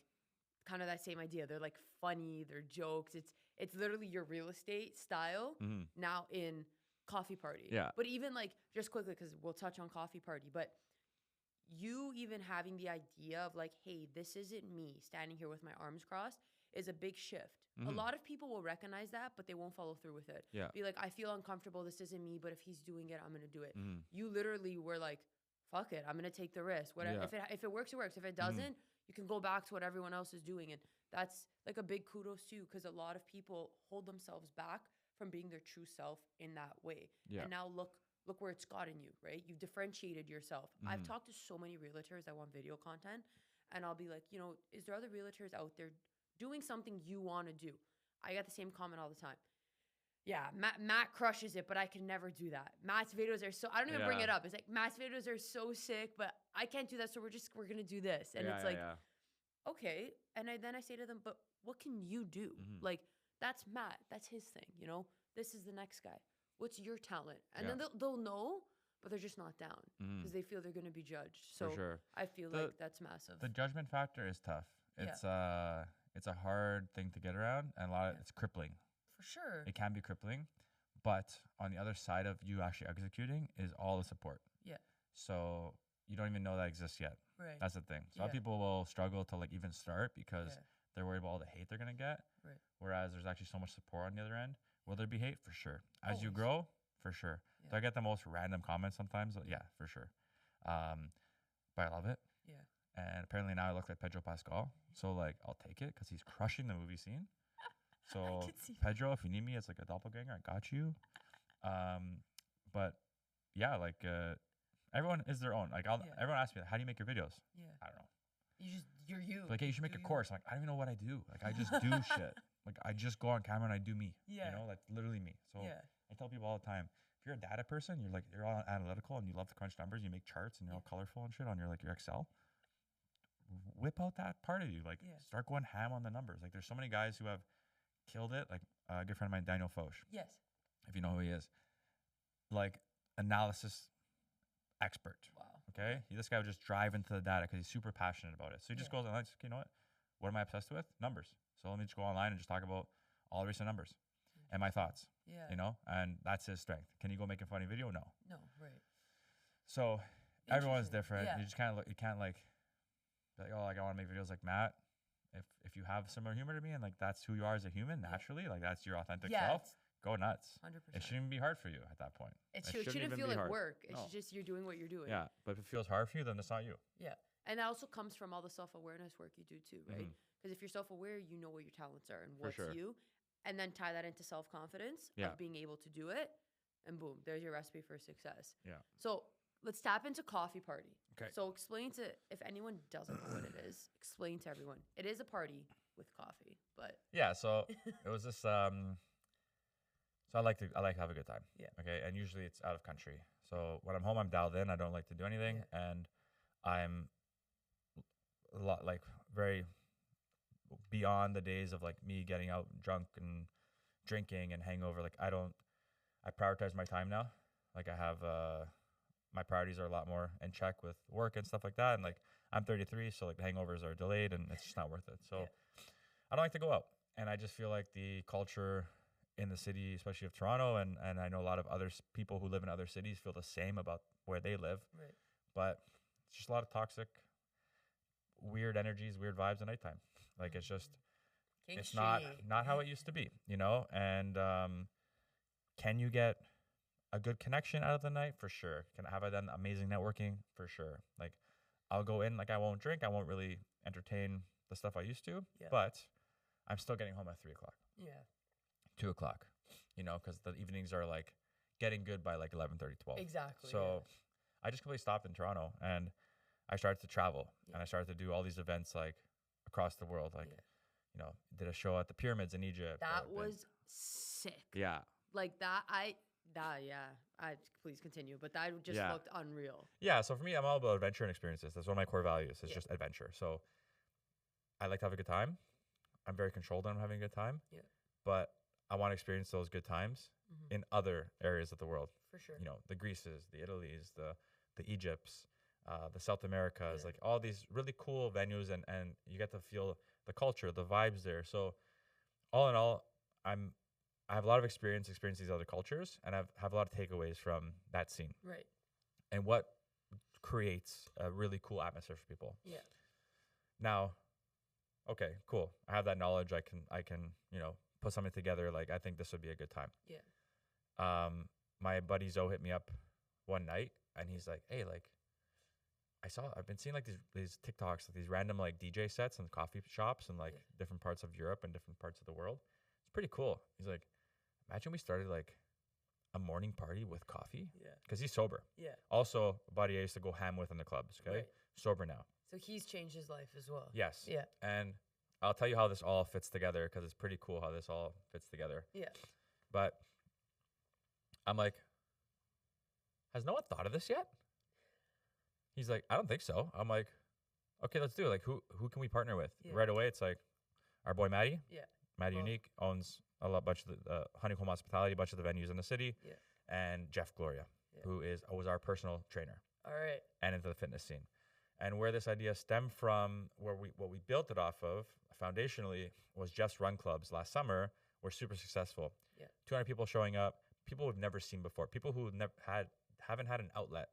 kind of that same idea. They're like funny, they're jokes. It's literally your real estate style now in coffee party. Yeah. But even like just quickly, because we'll touch on coffee party, but you even having the idea of like, hey, this isn't me standing here with my arms crossed is a big shift. A lot of people will recognize that, but they won't follow through with it. Yeah. Be like, I feel uncomfortable. This isn't me, but if he's doing it, I'm going to do it. You literally were like, fuck it. I'm going to take the risk. Whatever. Yeah. If it works, it works. If it doesn't, you can go back to what everyone else is doing. And that's like a big kudos too, because a lot of people hold themselves back from being their true self in that way. Yeah. And now look where it's gotten you, right? You've differentiated yourself. I've talked to so many realtors that want video content, and I'll be like, is there other realtors out there doing something you want to do? I get the same comment all the time. Yeah, Matt crushes it, but I can never do that. Matt's videos are so, I don't even bring it up. It's like, Matt's videos are so sick, but I can't do that, so we're going to do this. And it's like, okay. And then I say to them, but what can you do? Like, that's Matt. That's his thing, This is the next guy. What's your talent? And then they'll know, but they're just not down because they feel they're going to be judged. So for sure. I feel like that's massive. The judgment factor is tough. It's it's a hard thing to get around, and it's crippling. For sure. It can be crippling, but on the other side of you actually executing is all the support. Yeah. So you don't even know that exists yet. Right. That's the thing. So a lot of people will struggle to like even start because they're worried about all the hate they're gonna get. Right. Whereas there's actually so much support on the other end. Will there be hate? For sure. As you grow, for sure. Yeah. Do I get the most random comments sometimes? Yeah, for sure. But I love it. Yeah. And apparently now I look like Pedro Pascal. So like I'll take it because he's crushing the movie scene. So Pedro, if you need me as like a doppelganger, I got you. But yeah, like everyone is their own. Like everyone asks me, how do you make your videos? Yeah. I don't know. You're you. Like, hey, you should make a course. I'm like, I don't even know what I do. Like I just do shit. Like I just go on camera and I do me. Yeah. Like literally me. So I tell people all the time, if you're a data person, you're all analytical and you love to crunch numbers, you make charts and you're all colorful and shit on your Excel. Whip out that part of you. Like start going ham on the numbers. Like there's so many guys who have killed it. Like a good friend of mine, Daniel Foch, Yes. if you know who he is, like analysis expert. Wow. Okay. This guy would just drive into the data because he's super passionate about it. So he just goes online. Okay, you know what? What am I obsessed with? Numbers. So let me just go online and just talk about all the recent numbers and my thoughts. Yeah. You know, and that's his strength. Can you go make a funny video? No. No. Right. So everyone's different. Yeah. You just kind of you can't like be like, oh, like I want to make videos like Matt. If you have similar humor to me and like that's who you are as a human naturally, like that's your authentic self, go nuts. 100%. It shouldn't be hard for you at that point. It shouldn't feel like work. It's just you're doing what you're doing. Yeah, but if it feels hard for you, then it's not you. Yeah. And that also comes from all the self-awareness work you do too, right? Because if you're self-aware, you know what your talents are and what's you, and then tie that into self-confidence of being able to do it, and boom, there's your recipe for success. Yeah. So let's tap into coffee party. Okay. So explain to, if anyone doesn't know what it is, explain to everyone. It is a party with coffee, but yeah. So it was this. So I like to have a good time. Yeah. Okay. And usually it's out of country. So when I'm home, I'm dialed in. I don't like to do anything, and I'm a lot like very beyond the days of like me getting out drunk and drinking and hangover. Like I prioritize my time now. Like I have my priorities are a lot more in check with work and stuff like that. And like I'm 33, so like hangovers are delayed and it's just not worth it. So I don't like to go out. And I just feel like the culture in the city, especially of Toronto, and I know a lot of other people who live in other cities feel the same about where they live. Right. But it's just a lot of toxic, weird energies, weird vibes at nighttime. Like it's just, it's not how it used to be, you know? And can you get a good connection out of the night? For sure. Have I done amazing networking? For sure. Like I'll go in, like I won't drink. I won't really entertain the stuff I used to, but I'm still getting home at 3 o'clock. Yeah. 2 o'clock, you know, because the evenings are like getting good by like 11:30, 12. Exactly. So I just completely stopped in Toronto and I started to travel and I started to do all these events like across the world. Like, you know, did a show at the pyramids in Egypt. That was sick. Yeah. Like that, please continue, but that just looked unreal. Yeah. So for me, I'm all about adventure and experiences. That's one of my core values. It's just adventure. So I like to have a good time. I'm very controlled on having a good time. Yeah. But I want to experience those good times in other areas of the world. For sure. You know, the Greeces, the Italys, the Egypts, the South Americas, like all these really cool venues, and you get to feel the culture, the vibes there. So all in all, I have a lot of experience these other cultures, and I have a lot of takeaways from that scene. Right. And what creates a really cool atmosphere for people. Yeah. Now, okay, cool. I have that knowledge. I can, you know, put something together. Like, I think this would be a good time. Yeah. My buddy Zoe hit me up one night and he's like, hey, like, I've been seeing like these TikToks, these random like DJ sets in coffee shops and like different parts of Europe and different parts of the world. It's pretty cool. He's like, imagine we started like a morning party with coffee. Yeah. Cause he's sober. Yeah. Also a buddy I used to go ham with in the clubs. Okay. Right. Sober now. So he's changed his life as well. Yes. Yeah. And I'll tell you how this all fits together because it's pretty cool how this all fits together. Yeah. But I'm like, has no one thought of this yet? He's like, I don't think so. I'm like, okay, let's do it. Like, who can we partner with? Yeah. Right away, it's like our boy Maddie. Yeah. Maddie Unique owns bunch of the Honeycomb Hospitality, a bunch of the venues in the city. Yeah. And Jeff Gloria, who was our personal trainer. All right. And into the fitness scene. And where this idea stemmed from, what we built it off of, foundationally, was Jeff's run clubs last summer were super successful. Yeah. 200 people showing up, people we've never seen before, people who haven't had an outlet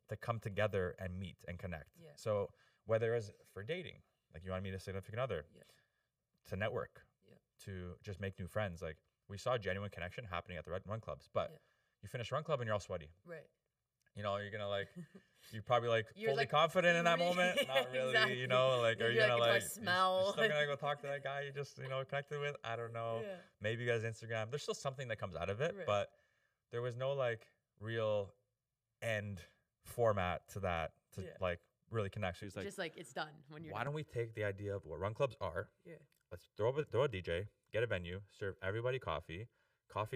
to come together and meet and connect. Yeah. So whether it's for dating, like you want to meet a significant other, to network, to just make new friends, like we saw genuine connection happening at the run clubs. But you finish run club and you're all sweaty. Right. You know, you're gonna like, you're probably like fully like, confident in that moment. Not really, exactly. You know, like, are you gonna like, smell? You're still gonna go talk to that guy you just, you know, connected with? I don't know. Yeah. Maybe you guys Instagram. There's still something that comes out of it, but there was no like real end format to that to like really connect. So he's like, just like it's done when you're. Why don't we take the idea of what run clubs are? Yeah. Let's throw a DJ, get a venue, serve everybody coffee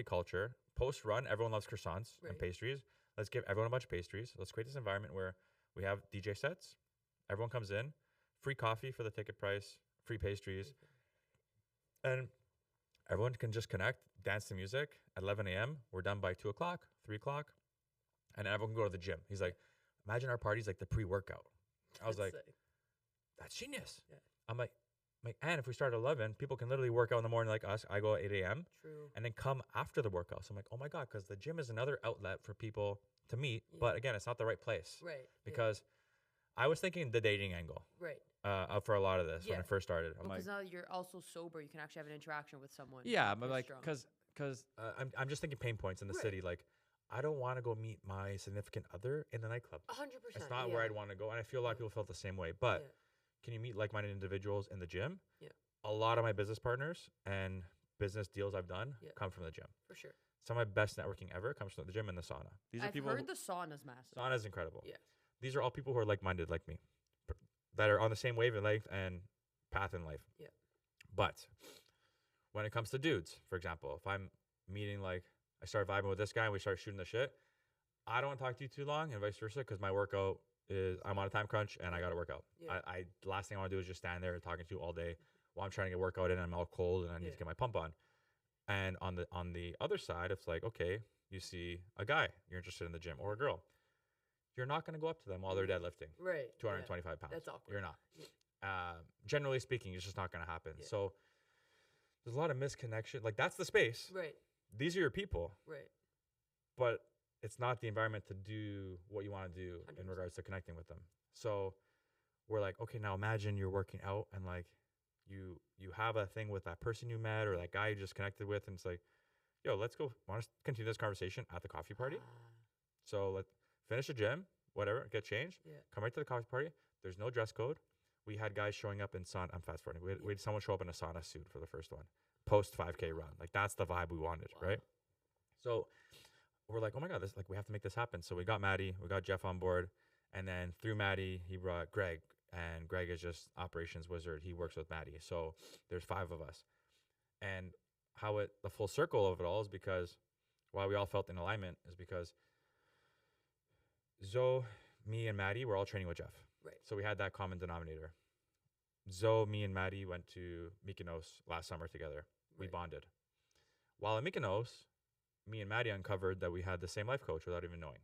culture. Post run, everyone loves croissants and pastries. Let's give everyone a bunch of pastries. Let's create this environment where we have DJ sets. Everyone comes in, free coffee for the ticket price, free pastries. And everyone can just connect, dance to music at 11 a.m. We're done by 2 o'clock, 3 o'clock, and everyone can go to the gym. He's like, imagine our party's like the pre-workout. I was like, that's genius. Yeah. I'm like, and if we start at 11, people can literally work out in the morning like us. I go at 8 a.m. True. And then come after the workout. So I'm like, oh my God, because the gym is another outlet for people to meet. Yeah. But again, it's not the right place. Right. Because I was thinking the dating angle. Right. For a lot of this when I first started. Because now you're also sober, you can actually have an interaction with someone. Yeah, but like, because I'm just thinking pain points in the city. Like, I don't want to go meet my significant other in the nightclub. 100%. It's not where I'd want to go. And I feel a lot of people felt the same way. But can you meet like-minded individuals in the gym? Yeah. A lot of my business partners and business deals I've done come from the gym. For sure. Some of my best networking ever comes from the gym and the sauna. I've heard the sauna's massive. Sauna's incredible. Yeah. These are all people who are like-minded like me, that are on the same wavelength and path in life. Yeah. But when it comes to dudes, for example, if I'm meeting, like, I start vibing with this guy and we start shooting the shit, I don't want to talk to you too long and vice versa, because my workout is, I'm on a time crunch and I got to work out. Yeah. The last thing I want to do is just stand there talking to you all day while I'm trying to get workout in and I'm all cold and I need to get my pump on. And on the other side, it's like, okay, you see a guy, you're interested in the gym, or a girl. You're not going to go up to them while they're deadlifting. Right. 225 pounds. That's awkward. You're not. Generally speaking, it's just not going to happen. Yeah. So there's a lot of misconnection. Like, that's the space. Right. These are your people. Right. But it's not the environment to do what you want to do 100%. In regards to connecting with them. So we're like, okay, now imagine you're working out and like you have a thing with that person you met or that guy you just connected with, and it's like, yo, let's go. Want to continue this conversation at the coffee party? So let's finish the gym, whatever, get changed, come right to the coffee party. There's no dress code. We had guys showing up in sauna. I'm fast forwarding. We had someone show up in a sauna suit for the first one, post 5K run. Like, that's the vibe we wanted, right? So we're like, oh my God, this, like, we have to make this happen. So we got Maddie, we got Jeff on board, and then through Maddie, he brought Greg, and Greg is just operations wizard. He works with Maddie. So there's 5 of us. And how the full circle of it all is because why we all felt in alignment is because Zoe, me, and Maddie were all training with Jeff. Right. So we had that common denominator. Zoe, me, and Maddie went to Mykonos last summer together. We bonded. While in Mykonos, me and Maddie uncovered that we had the same life coach without even knowing.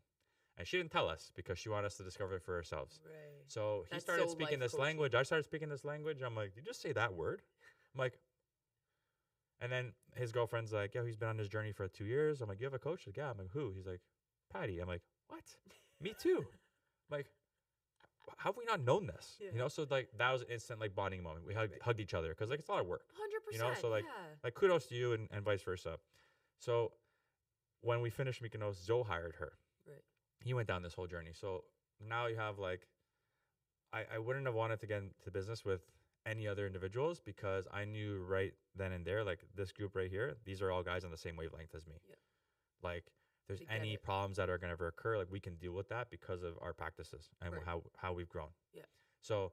And she didn't tell us because she wanted us to discover it for ourselves. Right. So he started speaking this language. I started speaking this language. I'm like, did you just say that word? I'm like, and then his girlfriend's like, yeah, he's been on his journey for 2 years. I'm like, you have a coach? Like, yeah. I'm like, who? He's like, Patty. I'm like, what? Me too. I'm like, how have we not known this? Yeah. You know, so like that was an instant like bonding moment. We hugged each other because like it's a lot of work. 100%. You know, so like kudos to you and vice versa. So when we finished Mykonos, Zoe hired her. Right. He went down this whole journey. So now you have like, I wouldn't have wanted to get into business with any other individuals because I knew right then and there, like this group right here, these are all guys on the same wavelength as me. Yeah. Like, there's any problems that are going to ever occur, like we can deal with that because of our practices and how we've grown. Yeah. So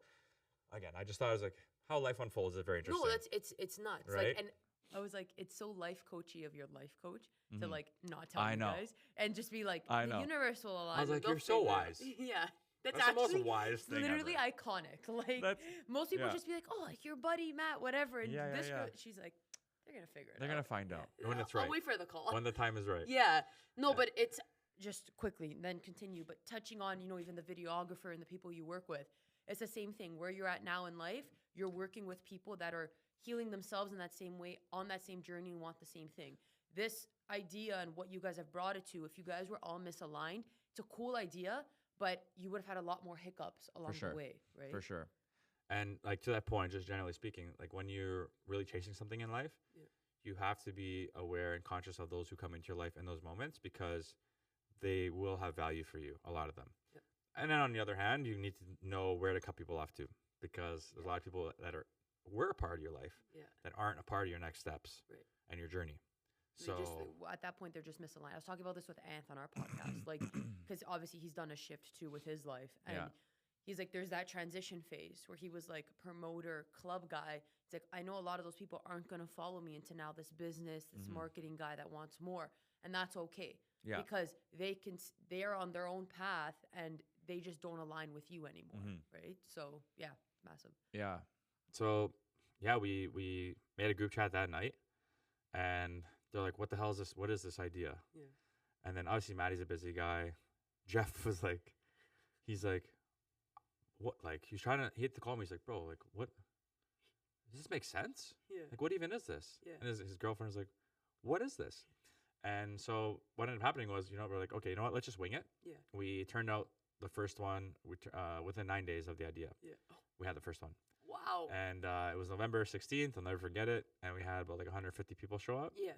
again, I just thought it was like how life unfolds is very interesting. No, it's nuts. Right? Like, and I was like, it's so life coachy of your life coach to like not tell you guys and just be like, the universe will align. I was like, you're so wise. Yeah. That's actually the most wise thing literally ever. Iconic. Like most people just be like, oh, like your buddy Matt, whatever. And this girl, she's like, they're gonna figure it out. They're gonna find out when it's right. I'll wait for the call when the time is right. Yeah. No, but it's just quickly, then continue. But touching on, you know, even the videographer and the people you work with, it's the same thing. Where you're at now in life, you're working with people that are healing themselves in that same way, on that same journey, and want the same thing. This idea and what you guys have brought it to, if you guys were all misaligned, it's a cool idea, but you would have had a lot more hiccups along the way, right? For sure. And like to that point, just generally speaking, like when you're really chasing something in life, you have to be aware and conscious of those who come into your life in those moments because they will have value for you, a lot of them. Yep. And then on the other hand, you need to know where to cut people off to because there's a lot of people that were a part of your life that aren't a part of your next steps and your journey. So at that point, they're just misaligned. I was talking about this with Anth on our podcast, like, because obviously he's done a shift too with his life. And he's like, there's that transition phase where he was like promoter, club guy. It's like, I know a lot of those people aren't going to follow me into now this business, this marketing guy that wants more. And that's okay. Yeah. Because they are on their own path and they just don't align with you anymore. Right. So yeah, massive. Yeah. So yeah, we made a group chat that night. and they're like, "What the hell is this? What is this idea?" Yeah. And then obviously Maddie's a busy guy. Jeff was like, he's like, "What?" Like he had to call me. He's like, "Bro, like what? Does this make sense? Yeah. Like what even is this?" Yeah. And his girlfriend was like, "What is this?" And so what ended up happening was, we're like, okay, you know what? Let's just wing it. Yeah. We turned out the first one within 9 days of the idea. Yeah. Oh, We had the first one. wow. And it was November 16th. I'll never forget it. And we had about like 150 people show up. Yeah.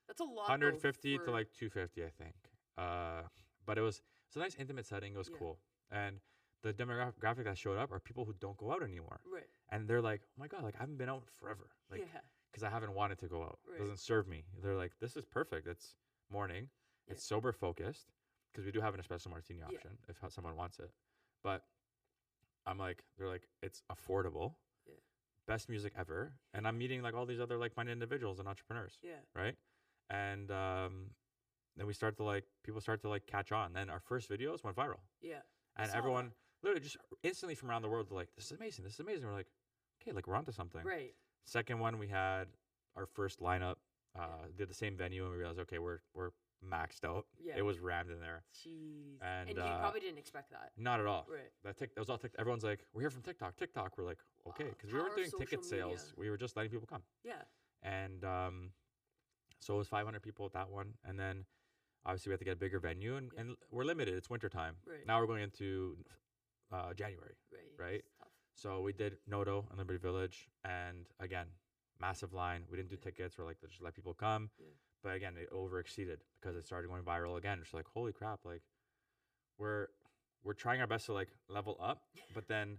That's a lot. 150 to like 250, I think. But it's a nice intimate setting. It was cool. And the demographic that showed up are people who don't go out anymore. Right. And they're like, oh my God, like I haven't been out forever. Like, yeah. because I haven't wanted to go out. Right. It doesn't serve me. They're like, this is perfect. It's morning. Yeah. It's sober focused because we do have an espresso martini option if someone wants it. But I'm like, they're like, it's affordable. Yeah. Best music ever. And I'm meeting like all these other like-minded individuals and entrepreneurs. Yeah. Right. And then people start to like catch on. Then our first videos went viral. Yeah. And everyone literally just instantly from around the world were like, this is amazing. This is amazing. We're like, okay, like we're onto something. Right. Second one, we had our first lineup, did the same venue, and we realized, okay, we're maxed out. Yeah. It was rammed in there. Jeez. And you probably didn't expect that. Not at all. Right. That was all TikTok. Everyone's like, we're here from TikTok. We're like, okay, because we weren't doing ticket sales. We were just letting people come. Yeah. And so it was 500 people at that one. And then obviously we had to get a bigger venue, and we're limited. It's wintertime. Right. Now we're going into January. Right. So we did Noto and Liberty Village, and again, massive line. We didn't do tickets. We're like, let's just let people come. Yeah. But again, it overexceeded because it started going viral again. It's like, holy crap! Like, we're trying our best to like level up, but then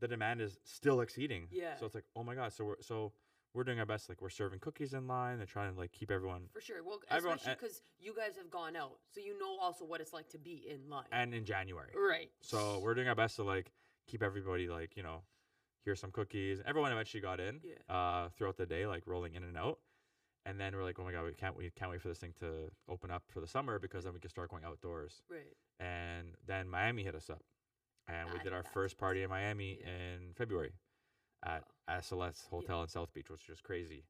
the demand is still exceeding. Yeah. So it's like, oh my God. So we're doing our best. Like, we're serving cookies in line. They're trying to like keep everyone. For sure. Well, especially because you guys have gone out, so you know also what it's like to be in line. And in January. Right. So we're doing our best to like keep everybody like, here's some cookies. Everyone eventually got in throughout the day, like rolling in and out. And then we're like, oh my God, we can't wait for this thing to open up for the summer because then we can start going outdoors. Right. And then Miami hit us up. And we did our first party in Miami in February at SLS Hotel in South Beach, which was crazy.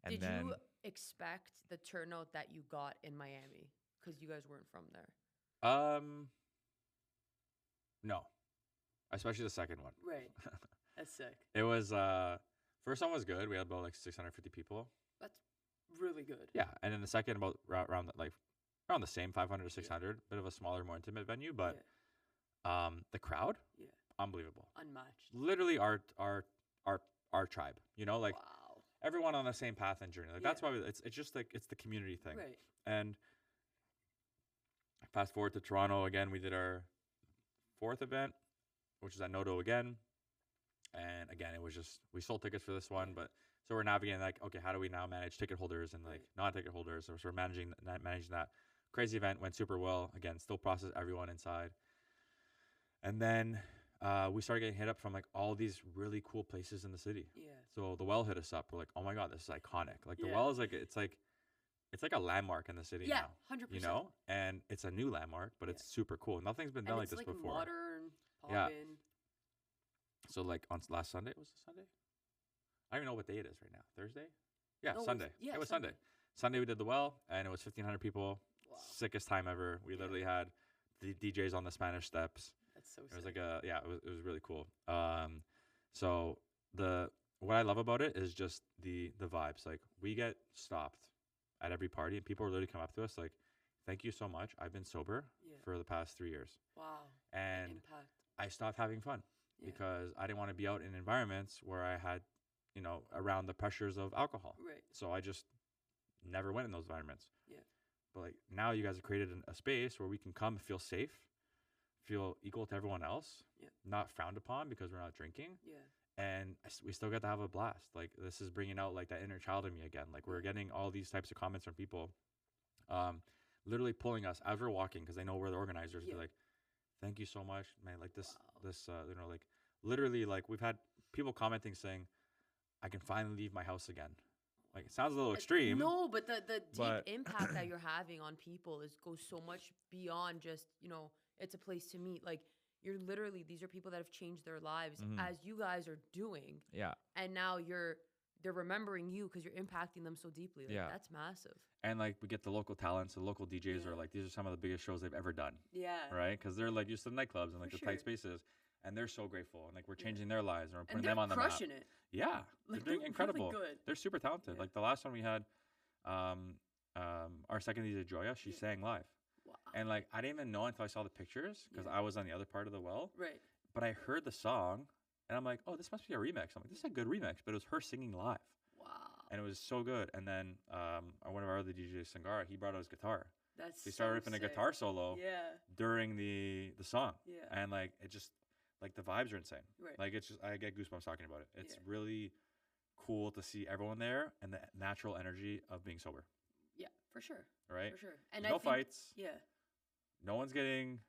And did you expect the turnout that you got in Miami? Because you guys weren't from there. No. Especially the second one. Right. That's sick. It was, first one was good. We had about like 650 people. That's really good. Yeah. And then the second about around the same 500 to 600, bit of a smaller, more intimate venue. But the crowd, unbelievable. Unmatched. Literally our tribe, like wow. Everyone on the same path and journey. Like that's why it's just like, it's the community thing. Right. And fast forward to Toronto again, we did our fourth event, which is at Noto again. And again, it was just, we sold tickets for this one, but so we're navigating like, okay, how do we now manage ticket holders and like non-ticket holders? So we're managing that crazy event. Went super well. Again, still process everyone inside. And then we started getting hit up from like all these really cool places in the city. Yeah. So the Well hit us up. We're like, oh my God, this is iconic. Like the Well is like, it's like a landmark in the city now. 100%. And it's a new landmark, but it's super cool. Nothing's been done like this before. Modern, yeah. So like on last Sunday, was it Sunday? I don't even know what day it is right now. Thursday? Yeah, no, Sunday. It was Sunday. Sunday we did the Well, and it was 1,500 people. Wow. Sickest time ever. We literally had the DJs on the Spanish Steps. That's so sick. It was like it was really cool. So what I love about it is just the vibes. Like we get stopped at every party, and people literally come up to us like, "Thank you so much. I've been sober for the past 3 years." Wow. And impact. I stopped having fun because I didn't want to be out in environments where I had, around the pressures of alcohol. Right. So I just never went in those environments. Yeah. But like now you guys have created a space where we can come feel safe, feel equal to everyone else, not frowned upon because we're not drinking. Yeah. And we still get to have a blast. Like this is bringing out like that inner child in me again. Like we're getting all these types of comments from people, literally pulling us as we're walking because they know we're the organizers. They're like, "Thank you so much, man." Like this, like literally, like we've had people commenting saying, "I can finally leave my house again." Like it sounds a little extreme. No, but the deep impact that you're having on people goes so much beyond just, it's a place to meet. Like these are people that have changed their lives as you guys are doing. Yeah. And now you're they're remembering you because you're impacting them so deeply. Like, Yeah. that's massive. And like we get the local talents, the local DJs Yeah. are like, these are some of the biggest shows they've ever done, Yeah. right? Because they're like used to the nightclubs and like For the tight sure. spaces, and they're so grateful. And like we're Yeah. changing their lives and we're And putting they're them on the map. crushing it. Yeah, Like, they're doing they're really incredible. good. They're super talented. Yeah. Like the last one we had, our second DJ Joya, she Yeah. sang live, Wow. and like I didn't even know until I saw the pictures because Yeah. I was on the other part of the well. Right. But I heard the song, and I'm like, oh, this must be a remix. I'm like, this is a good remix, but it was her singing live, Wow. and it was so good. And then one of our other DJs, Sangara, he brought out his guitar. That's So he started so ripping a sick. guitar solo Yeah. during the song, Yeah. and like it just like the vibes are insane. Right. Like it's just I get goosebumps talking about it. It's Yeah. really cool to see everyone there and the natural energy of being sober, Yeah, for sure. right? For sure. And There's no I think, fights. Yeah. No one's getting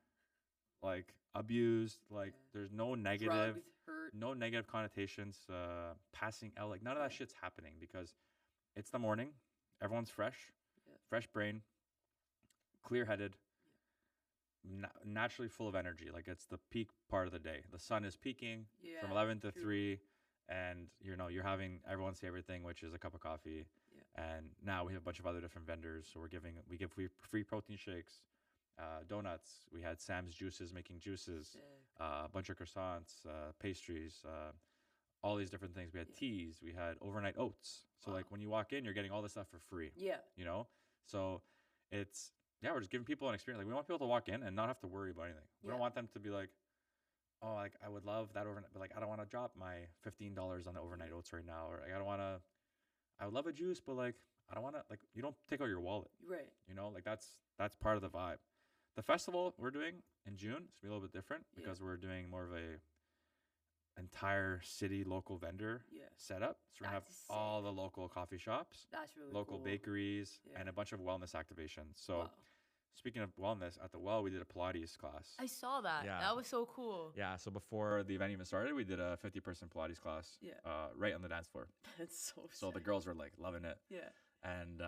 like abused. Like Yeah. there's no negative, Drugged, hurt. no negative connotations. Passing out, like none of that Yeah. shit's happening because it's the morning. Everyone's fresh, Yeah. fresh brain, clear headed. Naturally full of energy. Like it's the peak part of the day. The sun is peaking Yeah. from 11 to true. 3, and you're having everyone's favorite thing, which is a cup of coffee. Yeah. And now we have a bunch of other different vendors, so we give free protein shakes, donuts. We had Sam's Juices making juices, Sick. a bunch of croissants, pastries, all these different things. We had Yeah. teas. We had overnight oats. So like Wow. when you walk in, you're getting all this stuff for free. Yeah. You know, so it's we're just giving people an experience. Like we want people to walk in and not have to worry about anything. We don't Yeah. want them to be like, oh, like I would love that overnight, but like I don't want to drop my $15 on the overnight oats right now, or like I don't want to. I would love a juice, but like I don't want to. Like you don't take out your wallet. Right. You know, like that's part of the vibe. The festival we're doing in June is gonna be a little bit different Yeah. because we're doing more of a entire city local vendor Yeah. setup. So we're gonna have That's all sick. the local coffee shops, That's really local cool. bakeries, Yeah. and a bunch of wellness activations. So Wow. speaking of wellness, at the well we did a Pilates class. I saw that. Yeah. That was so cool. Yeah, so before the event even started, we did a 50-person Pilates class. Yeah. Right on the dance floor. That's so sick. So the girls were like loving it. Yeah. And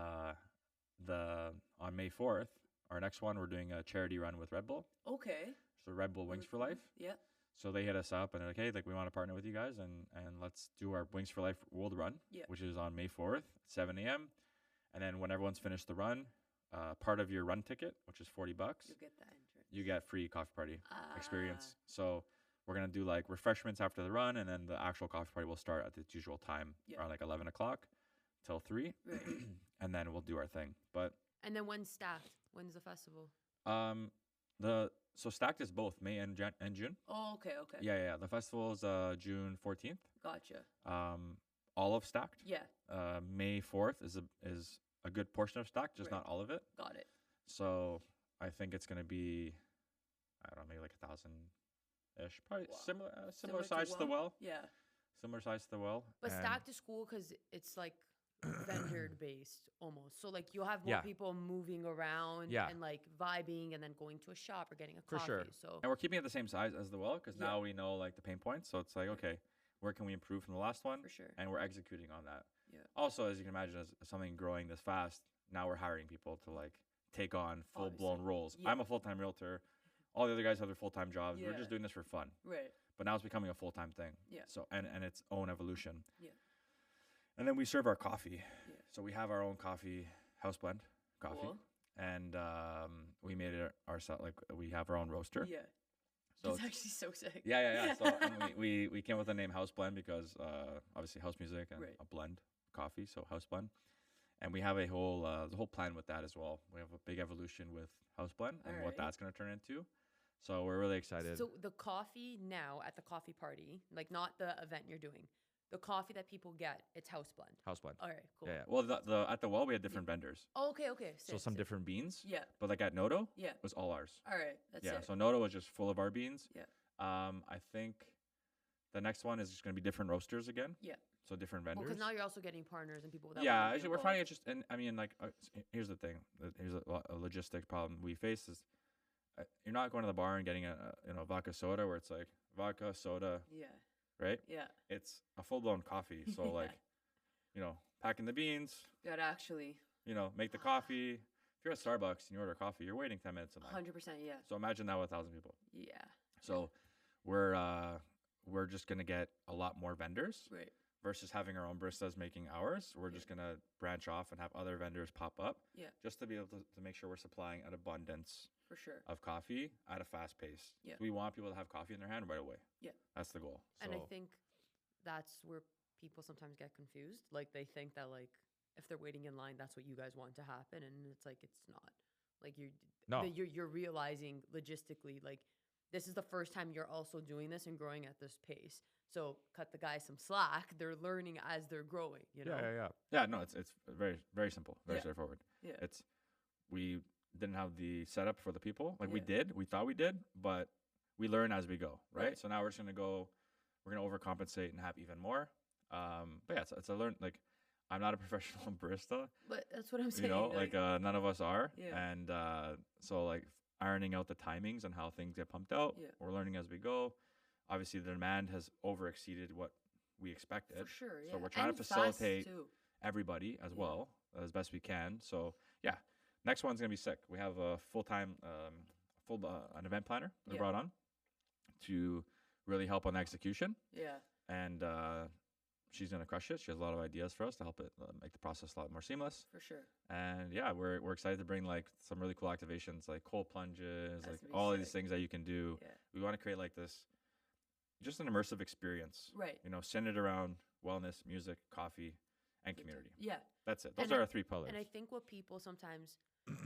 on May 4th, our next one, we're doing a charity run with Red Bull. Okay. So Red Bull Wings for Life. Yeah. So they hit us up and they're like, hey, like we want to partner with you guys and let's do our Wings for Life World Run, Yeah. which is on May 4th, 7 a.m. And then when everyone's finished the run, part of your run ticket, which is $40, You'll get that entrance. you get free coffee party experience. Ah. So we're gonna do like refreshments after the run, and then the actual coffee party will start at its usual time, Yeah. around like 11 o'clock till 3, Right. and then we'll do our thing. But And then when's stacked? When's the festival? so Stacked is both May and June. Oh, okay. Okay. Yeah. The festival is June 14th. Gotcha. All of Stacked. Yeah. May 4th is a good portion of Stacked, just Right. not all of it. Got it. So I think it's gonna be, I don't know, maybe like 1,000-ish, probably Wow. similar size to the well. Yeah. Similar size to the well. But and- stacked is cool because it's like vendor based almost. So like you'll have more Yeah. people moving around Yeah. and like vibing and then going to a shop or getting a For coffee. sure. So And we're keeping it the same size as the well because Yeah. now we know like the pain points. So it's like, okay, where can we improve from the last one? for sure. And we're executing on that. Yeah. Also, as you can imagine, as something growing this fast, now we're hiring people to like take on full blown Obviously. roles. Yeah. I'm a full time realtor. All the other guys have their full time jobs. We're Yeah. just doing this for fun. Right. But now it's becoming a full time thing. Yeah. So and its own evolution. Yeah. And then we serve our coffee. Yeah. So we have our own coffee, house blend coffee. Cool. And we made it ourselves. Like we have our own roaster. Yeah. So It's actually so sick. yeah. So and we came with the name House Blend because obviously house music and Right. a blend coffee, so House Blend. And we have a whole the whole plan with that as well. We have a big evolution with House Blend and what Alright. that's going to turn into. So we're really excited. So the coffee now at the coffee party, like not the event you're doing, the coffee that people get, it's house blend. House blend. All right, cool. Yeah. Well, the at the well we had different vendors, Oh, okay. so Sick, some sick. different beans. Yeah. But like at Noto, Yeah. was all ours. All right. That's Yeah. it. So Noto was just full of our beans. Yeah. I think the next one is just going to be different roasters again. Yeah. So different Well, vendors. because now you're also getting partners and people that Yeah, wanna be actually, we're involved. finding it just, and I mean, like, here's the thing. Here's a logistic problem we face is you're not going to the bar and getting a vodka soda where it's like vodka soda, Yeah. right? Yeah. It's a full blown coffee. So Yeah. like, packing the beans, Gotta actually make the coffee. If you're at Starbucks and you order coffee, you're waiting 10 minutes in line. 100%. Yeah. So imagine that with 1,000 people. Yeah. So we're just gonna get a lot more vendors. Right. versus having our own baristas making ours. We're just gonna branch off and have other vendors pop up. Yeah. Just to be able to make sure we're supplying an abundance For sure. of coffee at a fast pace. Yeah. So we want people to have coffee in their hand right away. Yeah. That's the goal. And I So think that's where people sometimes get confused. Like they think that like if they're waiting in line, that's what you guys want to happen, and it's like it's not. Like No. you're realizing logistically like this is the first time you're also doing this and growing at this pace. So cut the guys some slack. They're learning as they're growing. You know. yeah, no, it's very very simple, very Yeah. straightforward. Yeah. It's we didn't have the setup for the people. Like Yeah. we thought we did, but we learn as we go, right? Right. So now we're just gonna go, we're gonna overcompensate and have even more. But yeah, it's a learn. Like I'm not a professional barista, But that's what I'm you saying. know, like none of us are, Yeah. and so like ironing out the timings and how things get pumped out. Yeah. We're learning as we go. Obviously, the demand has over exceeded what we expected. for sure. Yeah. So we're trying And to fast, facilitate too. everybody as Yeah. well as best we can. So yeah, next one's gonna be sick. We have a full-time an event planner that we Yeah. brought on to really help on execution, Yeah. and she's gonna crush it. She has a lot of ideas for us to help it make the process a lot more seamless. For sure. And yeah, we're excited to bring like some really cool activations, like cold plunges, That's like gonna be all of these sick. things that you can do. Yeah. We want to create like this, just an immersive experience. Right. You know, centered around wellness, music, coffee, and Good community. Yeah. That's it. Those And are I- our three pillars. And I think what people sometimes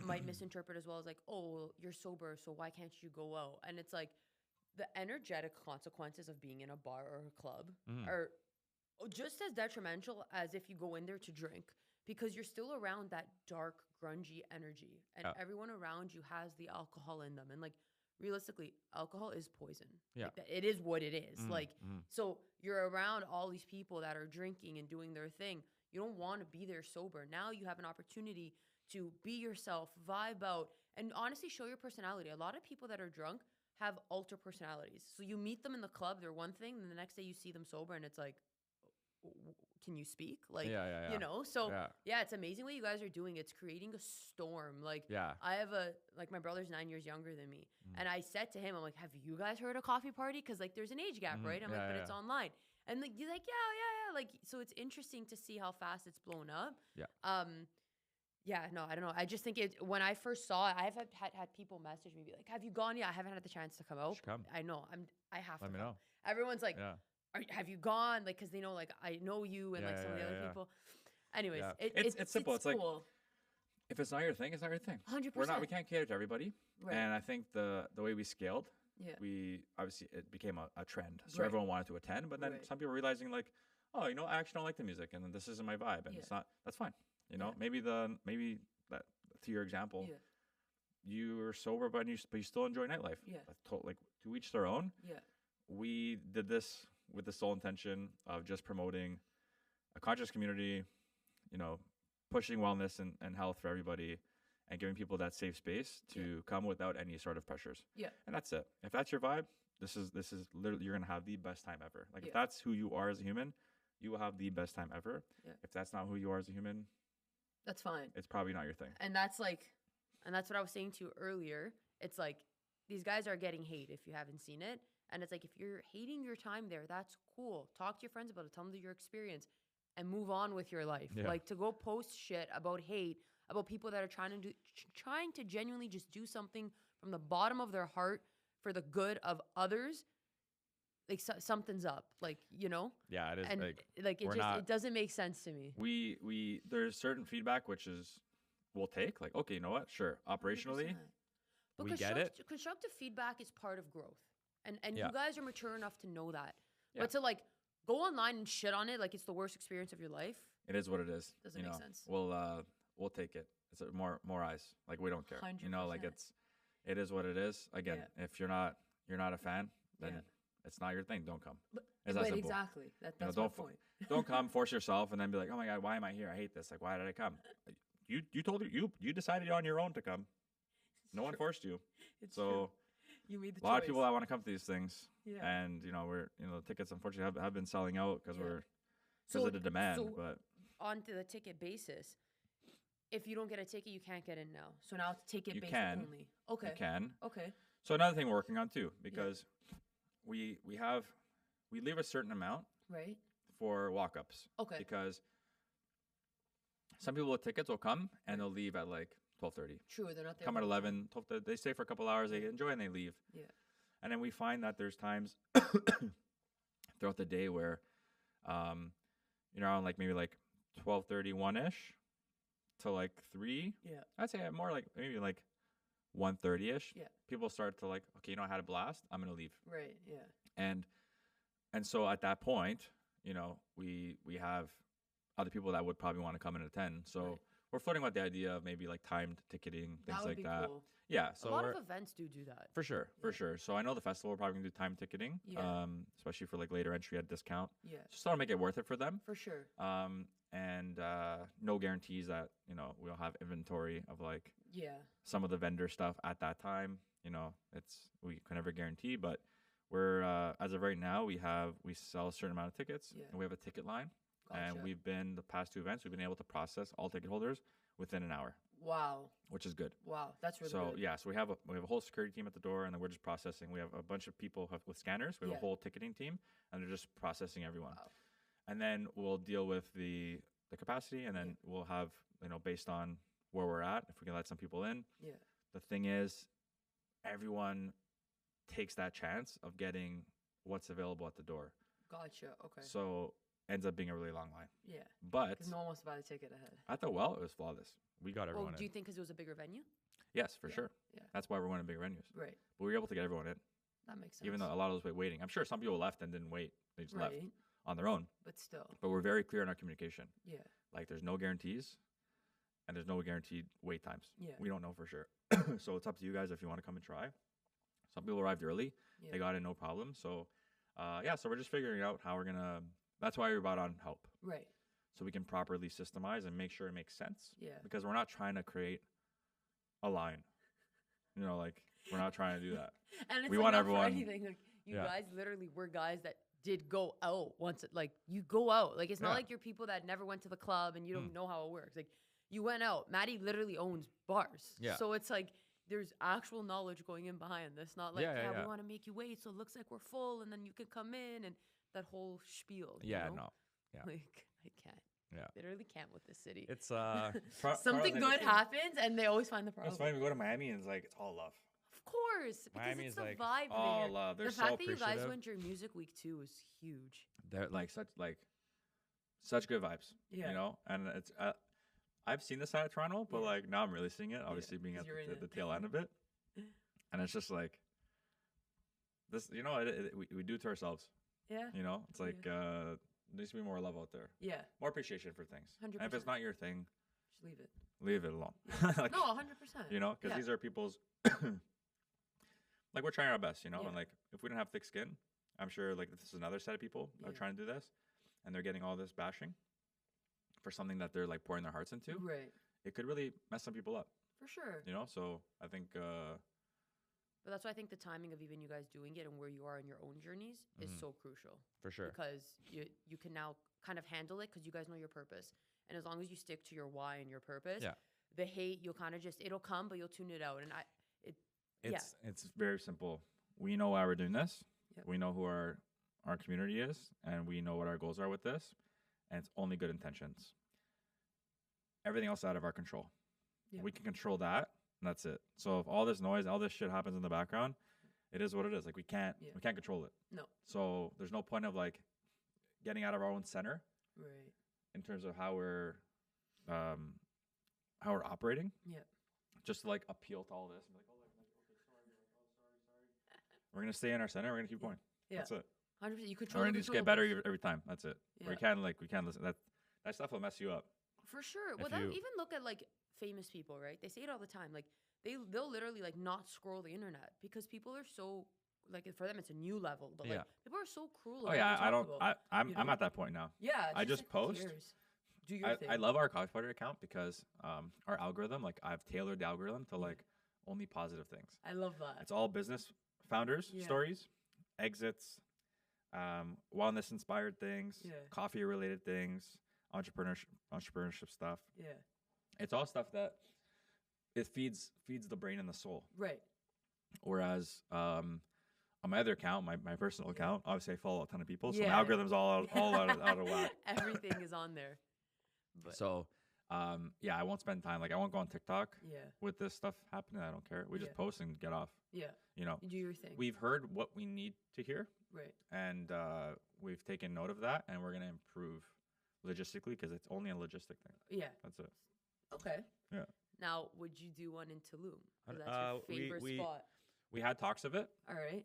might misinterpret as well is like, oh, well, you're sober, so why can't you go out? And it's like the energetic consequences of being in a bar or a club Mhm. are just as detrimental as if you go in there to drink because you're still around that dark, grungy energy. And Yeah. everyone around you has the alcohol in them. And like, realistically, alcohol is poison. Yeah. Like, it is what it is. Mhm, Like, mhm. so you're around all these people that are drinking and doing their thing. You don't want to be there sober. Now you have an opportunity to be yourself, vibe out, and honestly show your personality. A lot of people that are drunk have alter personalities. So you meet them in the club, they're one thing, and the next day you see them sober, and it's like, can you speak? Like, Yeah. you know? So Yeah. yeah, it's amazing what you guys are doing. It's creating a storm. Like, Yeah. I have my brother's 9 years younger than me. Mm. And I said to him, I'm like, have you guys heard of Coffee Party? Because, like, there's an age gap, Mhm. right? I'm Yeah, like, but yeah, it's yeah. online. And, like, you're like, yeah. Like, so it's interesting to see how fast it's blown up. Yeah. Yeah, no, I don't know. I just think when I first saw it, I've had people message me, be like, have you gone yet? I haven't had the chance to come out. Should come. I know. I have Let to me come. know. Everyone's like, Yeah. have you gone? Like, because they know, like, I know you and, Yeah, like, some of the yeah, other yeah. people. Anyways, Yeah. It's simple. It's like, cool. if it's not your thing, it's not your thing. 100%. We can't cater to everybody. Right. And I think the way we scaled, Yeah. we obviously it became a trend. So Right. everyone wanted to attend, but then Right. some people were realizing like, oh, you know, I actually don't like the music and this isn't my vibe. And Yeah. it's not, that's fine. You know, Yeah. maybe that to your example, Yeah. you're sober, but you still enjoy nightlife. Yeah. Like to each their own. Yeah. We did this with the sole intention of just promoting a conscious community, you know, pushing wellness and health for everybody and giving people that safe space to come without any sort of pressures. Yeah. And that's it. If that's your vibe, this is literally, you're going to have the best time ever. Like Yeah. if that's who you are as a human, you will have the best time ever. Yeah. If that's not who you are as a human, That's fine. it's probably not your thing. And that's what I was saying to you earlier. It's like these guys are getting hate if you haven't seen it. And it's like if you're hating your time there, that's cool. Talk to your friends about it. Tell them your experience and move on with your life. Yeah. Like to go post shit about hate, about people that are trying to genuinely just do something from the bottom of their heart for the good of others. Like something's up. Like, you know? Yeah, it is. And Like, we're not- it doesn't make sense to me. We there's certain feedback which is we'll take, like, okay, you know what? Sure. Operationally, 100%. But we get it. Constructive feedback is part of growth. And Yeah. you guys are mature enough to know that. Yeah. But to like go online and shit on it like it's the worst experience of your life. it is what it is. Doesn't you make know. sense. We'll take it. It's more eyes. Like we don't care. You know, like 100%. it is what it is. Again, if you're not a fan, then Yeah. it's not your thing. Don't come. But It's that simple. exactly. That's You know, my don't point. Don't come, force yourself, and then be like, oh my god, why am I here? I hate this. Like, why did I come? Like, you decided on your own to come. No one forced you. It's So true. You made the a lot of people that want to come to these things, Yeah. and the tickets unfortunately have been selling out because Yeah. of the demand. so but onto the ticket basis. If you don't get a ticket, you can't get in now. So now it's ticket You based can. only. Okay. you can. Okay. So another thing we're working on too, because we leave a certain amount Right. for walk-ups. Okay. Because some people with tickets will come and they'll leave at like 12:30. True, they're not there. Come at all the 11, 12:30. They stay for a couple hours, they enjoy, and they leave. Yeah. And then we find that there's times throughout the day where, around like maybe like 12:30, 1-ish to like 3. Yeah. I'd say more like maybe like 1:30-ish. Yeah. People start to like, okay, I had a blast. I'm going to leave. Right, yeah. And so at that point, we have other people that would probably want to come and attend. So we're flirting with the idea of maybe like timed ticketing, things That would like be that. cool. Yeah. So a lot of events do that. For sure. So I know the festival we're probably gonna do timed ticketing, especially for like later entry at discount. Yeah. Just want to make it worth it for them. For sure. And no guarantees that we'll have inventory of like some of the vendor stuff at that time. We can never guarantee, but we're as of right now we sell a certain amount of tickets and we have a ticket line. Gotcha. And we've been the past 2 events, we've been able to process all ticket holders within an hour. Wow. Which is good. Wow, that's really good. So we have a whole security team at the door, and then we're just processing. We have a bunch of people with scanners. We have a whole ticketing team, and they're just processing everyone. Wow. And then we'll deal with the capacity, and then we'll have based on where we're at, if we can let some people in. Yeah. The thing is, everyone takes that chance of getting what's available at the door. Gotcha. Okay. So ends up being a really long line. Yeah. But because no one wants to buy the ticket ahead. At the Well, it was flawless. We got everyone in. Do you think because it was a bigger venue? Yes, for sure. Yeah. That's why we're going to bigger venues. Right. But we were able to get everyone in. That makes sense. Even though a lot of those were waiting. I'm sure some people left and didn't wait. They just left on their own. But still. But we're very clear in our communication. Yeah. Like there's no guarantees and there's no guaranteed wait times. Yeah. We don't know for sure. So it's up to you guys if you want to come and try. Some people arrived early. Yeah. They got in no problem. So so we're just figuring out how we're gonna that's why we brought on help. Right. So we can properly systemize and make sure it makes sense. Yeah. Because we're not trying to create a line. Like we're not trying to do that. And it's we like want not everyone. For anything. Like you guys literally were guys that did go out once. Like you go out. Like it's not like you're people that never went to the club and you don't know how it works. Like you went out. Maddie literally owns bars. Yeah. So it's like there's actual knowledge going in behind this. Not like we want to make you wait so it looks like we're full and then you can come in and that whole spiel. Yeah. You know? No. Yeah. Like I can't. Yeah. Literally can't with this city. It's something good happens and they always find the problem. It's funny we go to Miami and it's like it's all love. Of course, because Miami it's is the like vibe all there. love. They're the so fact that you appreciative. guys went during Music Week too was huge. They're like such good vibes. Yeah. And it's I've seen this side of Toronto, but like now I'm really seeing it. Obviously being at the tail end of it, and it's just like this. We do it to ourselves. Yeah. It's like there needs to be more love out there. Yeah. More appreciation for things. 100%. And if it's not your thing, just leave it. Leave it alone. Like, no, 100%. Because these are people's. Like we're trying our best, and like if we don't have thick skin, I'm sure like if this is another set of people that are trying to do this, and they're getting all this bashing for something that they're like pouring their hearts into. Right. It could really mess some people up. For sure. So I think. But that's why I think the timing of even you guys doing it and where you are in your own journeys is so crucial. For sure. Because you can now kind of handle it because you guys know your purpose. And as long as you stick to your why and your purpose, the hate, you'll kind of it'll come, but you'll tune it out. And it's very simple. We know why we're doing this. Yep. We know who our community is, and we know what our goals are with this. And it's only good intentions. Everything else out of our control. Yep. We can control that. And that's it. So if all this noise, all this shit happens in the background, it is what it is. Like we can't control it. No. So there's no point of like getting out of our own center. Right. In terms of how we're operating. Yeah. Just to like appeal to all this. And be like, sorry. We're gonna stay in our center. We're gonna keep going. Yeah. That's it. 100%. You control. We're gonna just get better every time. That's it. Yeah. We can't listen. That stuff will mess you up. For sure. Well, even look at like famous people, right? They say it all the time. Like they'll literally like not scroll the internet because people are so like for them it's a new level. But like people are so cruel. Oh yeah, I'm at that point now. Yeah. I just post. Do your thing. I love our Couch Butter account because our algorithm, like I've tailored the algorithm to like only positive things. I love that. It's all business founders stories, exits, wellness inspired things, coffee related things, entrepreneurship stuff. Yeah. It's all stuff that it feeds the brain and the soul. Right. Whereas a on my other account, my personal account, obviously I follow a ton of people, so my algorithm's all out of whack. Everything is on there. But So, I won't spend time. Like, I won't go on TikTok yeah, with this stuff happening. I don't care. We just post and get off. yeah, You know, you do your thing. we've heard what we need to hear, Right. and we've taken note of that, and we're gonna improve logistically because it's only a logistic thing. Yeah. That's it. Okay. Yeah. Now, would you do one in Tulum? 'Cause that's Uh, your favorite we- spot. We had talks of it. All right.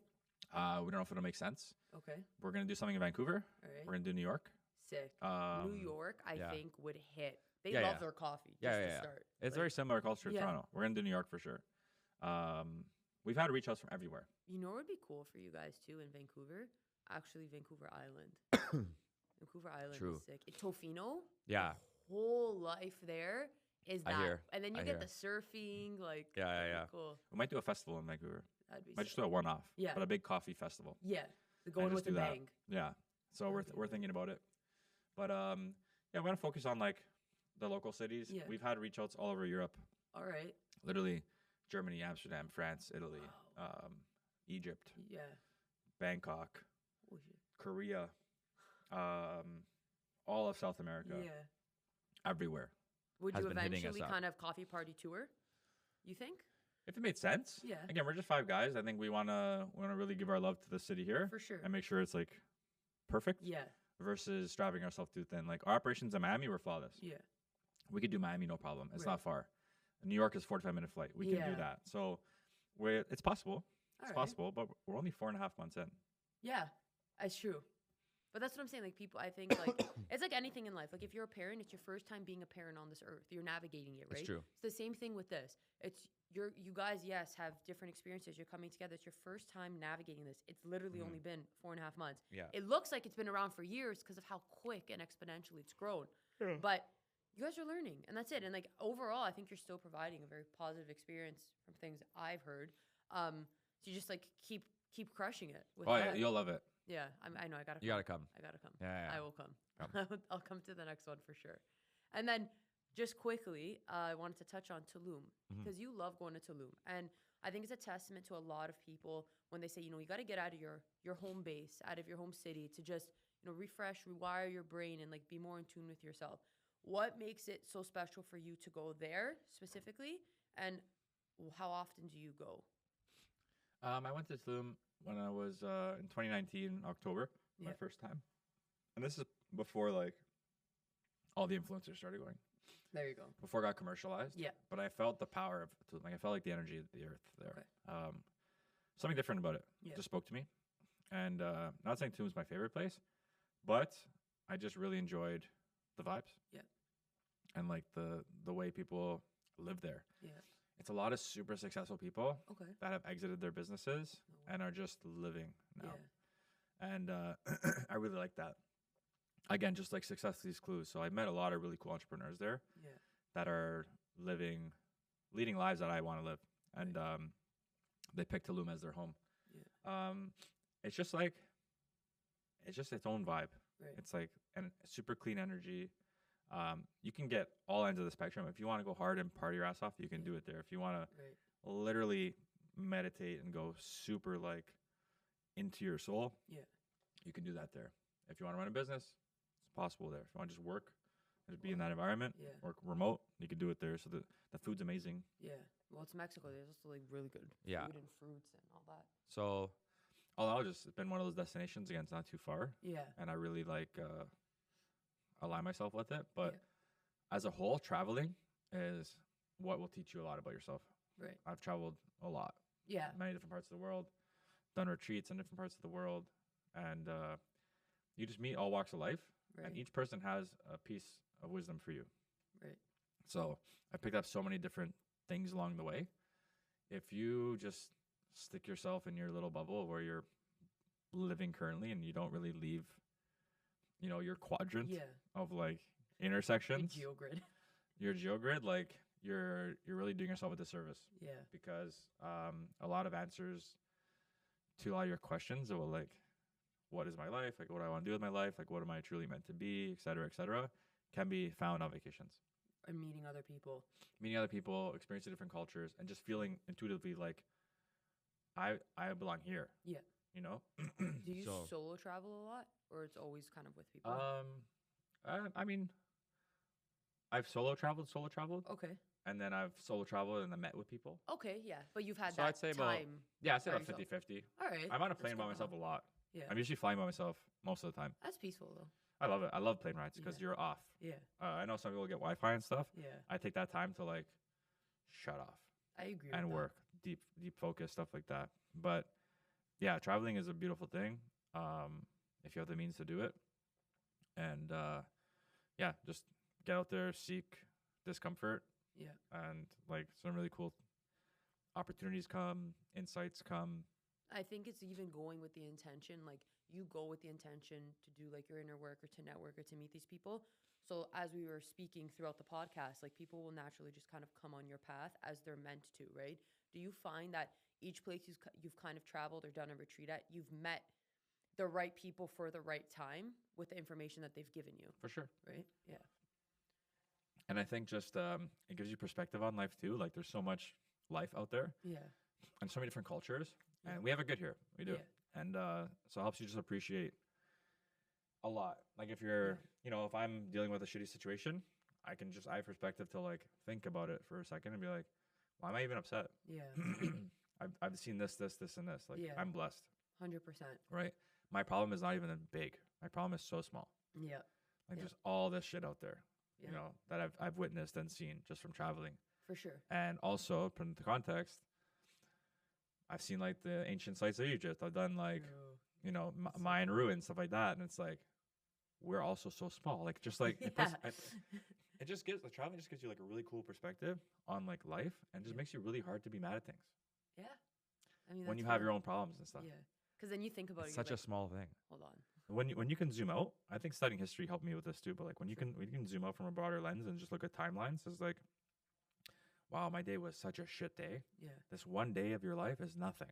We don't know if it'll make sense. Okay. We're gonna do something in Vancouver. All right. We're gonna do New York. Sick. New York, I think, would hit. They Yeah, love yeah. their coffee. Just Yeah, to yeah. start. It's Like, very similar culture to yeah. Toronto. We're gonna do New York for sure. We've had reach outs from everywhere. You know what would be cool for you guys too in Vancouver? Actually, Vancouver Island. Vancouver Island True. is sick. Tofino. Yeah. Whole life there is I that, hear. and then you I get hear. the surfing. Like Yeah, that'd be yeah. Cool. We might do a festival in Vancouver. That'd be Might sick. just do a one-off. Yeah. But a big coffee festival. Yeah, the going just with the do that. bang. Yeah. So That'd be we're cool. thinking about it. But we're gonna focus on like the local cities. Yeah. We've had reach outs all over Europe. All right. Literally Germany, Amsterdam, France, Italy, Wow. Egypt, Yeah. Bangkok, Oh, shit. Korea, all of South America, Yeah. everywhere. Would Has you been hitting us eventually up. kind of coffee party tour? You think? If it made sense. Yeah. Again, we're just 5 guys. I think we wanna really give our love to the city here For sure. and make sure it's like perfect Yeah. versus strapping ourselves too thin. Like our operations in Miami were flawless. Yeah. We could do Miami no problem. It's Right. not far. New York is 45-minute flight. We can Yeah. do that. So it's possible. All It's right. possible, but we're only 4.5 months in. Yeah, that's true. But that's what I'm saying. Like people, I think like it's like anything in life. Like if you're a parent, it's your first time being a parent on this earth. You're navigating it, right? It's true. It's the same thing with this. It's you guys, yes, have different experiences. You're coming together. It's your first time navigating this. It's literally only been 4.5 months. Yeah. It looks like it's been around for years because of how quick and exponentially it's grown. Yeah. But you guys are learning, and that's it. And like overall, I think you're still providing a very positive experience from things I've heard. So you just like keep crushing it. With Oh yeah, that. you'll love it. Yeah, I know. I gotta. You gotta come. I gotta come. Yeah. I will come. Come. I'll come to the next one for sure. And then just quickly, I wanted to touch on Tulum because you love going to Tulum, and I think it's a testament to a lot of people when they say, you got to get out of your home base, out of your home city to just refresh, rewire your brain, and like be more in tune with yourself. What makes it so special for you to go there specifically, and how often do you go? I went to Tulum when I was in 2019 October, my Yeah. first time, and this is before like all the influencers started going. There you go. Before it got commercialized. Yeah. But I felt the power of Tulum. Like I felt like the energy of the earth there. Okay. Something different about it. Yeah. Just spoke to me. And not saying Tulum is my favorite place, but I just really enjoyed the vibes. Yeah. And like the way people live there. Yeah. It's a lot of super successful people Okay. that have exited their businesses and are just living now. Yeah. And I really like that. Again, just like success leaves clues. So I met a lot of really cool entrepreneurs there Yeah. that are leading lives that I want to live. And they picked Tulum as their home. Yeah. It's just like, it's just its own vibe. Right. It's like and super clean energy. You can get all ends of the spectrum. If you want to go hard and party your ass off, you can do it there. If you want to Right. literally meditate and go super like into your soul, Yeah. you can do that there. If you want to run a business, it's possible there. If you want to just work and just be in that environment, Yeah. work remote, you can do it there. So the food's amazing. Yeah. Well, it's Mexico. There's also like really good Yeah. food and fruits and all that. So all just it's been one of those destinations. Again, it's not too far, Yeah. and I really like align myself with it. But Yeah. as a whole, traveling is what will teach you a lot about yourself. Right. I've traveled a lot, Yeah. many different parts of the world, done retreats in different parts of the world, and you just meet all walks of life, Right. and each person has a piece of wisdom for you. Right. So I picked up so many different things along the way. If you just stick yourself in your little bubble where you're living currently and you don't really leave, your quadrant Yeah. of like Big intersections, geogrid. your geogrid, like you're really doing yourself a disservice Yeah. because a lot of answers to a lot of your questions about like, what is my life? Like, what do I want to do with my life? Like, what am I truly meant to be, et cetera, can be found on vacations. And meeting other people. Meeting other people, experiencing different cultures, and just feeling intuitively like I belong here. Yeah. you know. Do you So- solo travel a lot, or it's always kind of with people? I mean, I've solo traveled, Okay. and then I've solo traveled and then met with people. Okay, yeah. But you've had So that I'd say about- time. Yeah, I'd say By about yourself. 50-50. All right. I'm on a that's plane by good to myself know. a lot. Yeah. I'm usually flying by myself most of the time. That's peaceful, though. I love it. I love plane rides because Yeah. you're off. Yeah. I know some people get Wi-Fi and stuff. Yeah. I take that time to like shut off I agree and with work, deep focus, stuff like that. But yeah, traveling is a beautiful thing. If you have the means to do it, and yeah, just get out there, seek discomfort, that. Yeah. and like some really cool opportunities come, insights come. I think it's even going with the intention, like you go with the intention to do like your inner work or to network or to meet these people. So as we were speaking throughout the podcast, like people will naturally just kind of come on your path as they're meant to, right? Do you find that each place you've kind of traveled or done a retreat at, you've met the right people for the right time with the information that they've given you, For sure. right? Yeah. And I think just it gives you perspective on life too. Like there's so much life out there Yeah. and so many different cultures, Yeah. and we have it good here. We do. Yeah. And so it helps you just appreciate a lot. Like if you're, if I'm dealing with a shitty situation, I have perspective to like think about it for a second and be like, why am I even upset? Yeah. I've seen this, and this. Like Yeah. I'm blessed, 100%. right? My problem is not even that big. My problem is so small. Yeah. Like Yeah. there's all this shit out there, Yeah. that I've witnessed and seen just from traveling. For sure. And also, put into context, I've seen like the ancient sites of Egypt. I've done like, Mayan ruins, stuff like that. And it's like, we're also so small. Like, just like, it just gives, like, traveling just gives you like a really cool perspective on like life and just makes you really hard to be mad at things Yeah. I mean, when you that's have real. your own problems and stuff. Yeah. Because then you think about It's it. such You're a small thing. hold on. When you can zoom out, I think studying history helped me with this too. But like when you can zoom out from a broader lens and just look at timelines, it's like, wow, my day was such a shit day. Yeah. This one day of your life is nothing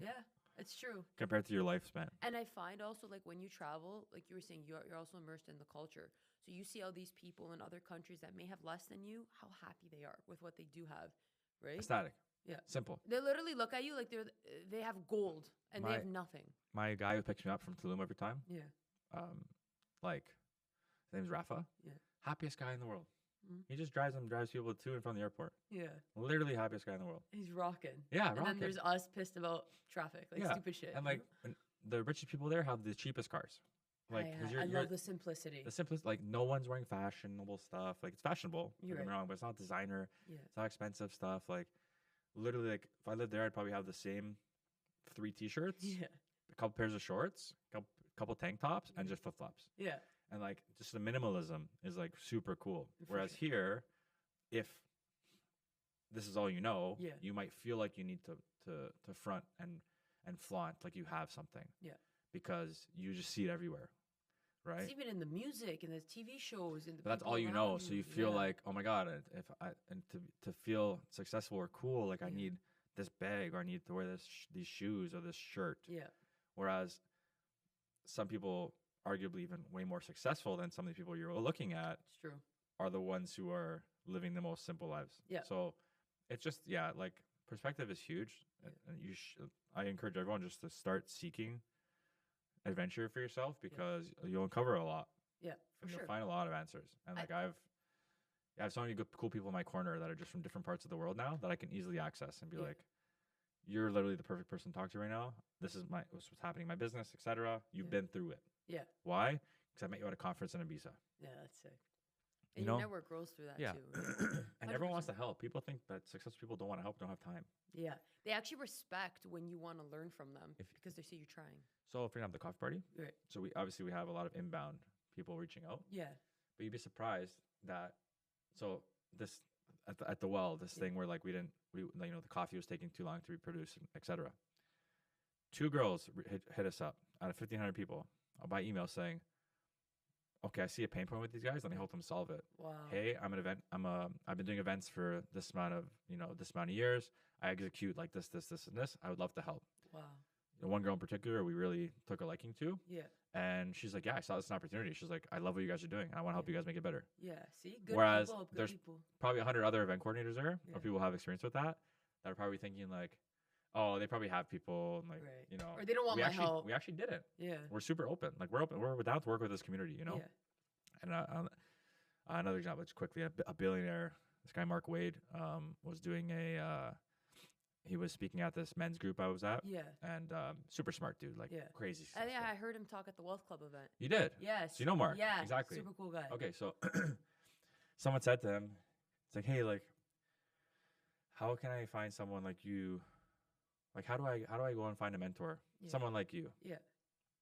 Yeah. It's true. compared to your lifespan. And I find also like when you travel, like you were saying, you're also immersed in the culture. So you see all these people in other countries that may have less than you, how happy they are with what they do have, right? Ecstatic. Yeah. Simple. They literally look at you like they have gold and they My- have nothing. My guy who picks me up from Tulum every time, Yeah. like his name's Rafa. Yeah. Happiest guy in the world. Mhm. He just drives people to and from the airport. Yeah. Literally happiest guy in the world. He's rocking. Yeah, And then rocking. there's us pissed about traffic, like Yeah. stupid shit. And like the richest people there have the cheapest cars. Like, 'cause I love the simplicity. the simplest, like no one's wearing fashionable stuff. Like it's fashionable, don't You're get me right. wrong, but it's not designer. Yeah. It's not expensive stuff. Like literally, like if I lived there, I'd probably have the same 3 t-shirts, Yeah. a couple pairs of shorts, couple tank tops, and Yeah. just flip-flops. Yeah. And like just the minimalism is like super cool. For Whereas sure. here, if this is all you know, Yeah. you might feel like you need to front and flaunt like you have something. Yeah. Because you just see it everywhere. Right? It's even in the music and the TV shows and the But that's people all you around know. So you feel Yeah. like, oh my God, to feel successful or cool, like I Yeah. need this bag or I need to wear these shoes or this shirt. Yeah. Whereas some people, arguably even way more successful than some of the people you're looking at, It's true. are the ones who are living the most simple lives. Yeah. So it's just, like perspective is huge. Yeah. And I encourage everyone just to start seeking adventure for yourself because you'll uncover a lot. Yeah, for And sure. you'll find a lot of answers. And like I have so many good, cool people in my corner that are just from different parts of the world now that I can easily access and be Yeah. like, you're literally the perfect person to talk to right now. This is what's happening in my business, etc. You've Yeah. been through it. Yeah. Why? Because I met you at a conference in Ibiza. Yeah, that's sick. You And know? your network grows through that Yeah. too. Right? And everyone wants to 100%. help. People think that successful people don't want to help, don't have time. Yeah. They actually respect when you want to learn from them If- because they see you trying. So if you're gonna have the coffee party, Right. so we have a lot of inbound people reaching out. Yeah. But you'd be surprised that this at the well, this Yeah. thing where like the coffee was taking too long to be produced, etc. 2 girls hit us up out of 1,500 people by email saying, "Okay, I see a pain point with these guys. Let me help them solve it. Wow. Hey, I've been doing events for this amount of years. I execute like this, and this. I would love to help." Wow. One girl in particular, we really took a liking to. Yeah. And she's like, yeah, I saw this as an opportunity. She's like, I love what you guys are doing. I want to help you guys make it better. Yeah. See? Good Whereas people help good there's people. Probably 100 other event coordinators there, Yeah. or people who have experience with that are probably thinking like, oh, they probably have people and like, Right. you know, Or they don't want we my actually, help. we actually didn't. Yeah. We're super open. Like we're open. We're down to work with this community, you know? Yeah. And another example, just quickly, a billionaire, this guy, Mark Wade, was doing he was speaking at this men's group I was at. Yeah. And super smart dude, like Yeah. crazy. Yeah, I heard him talk at the Wealth Club event. You did? Yes. So you know Mark? Yeah. Exactly. Super cool guy. Okay, so someone said to him, it's like, hey, like, how can I find someone like you? Like, how do I go and find a mentor? Yeah. Someone like you. Yeah.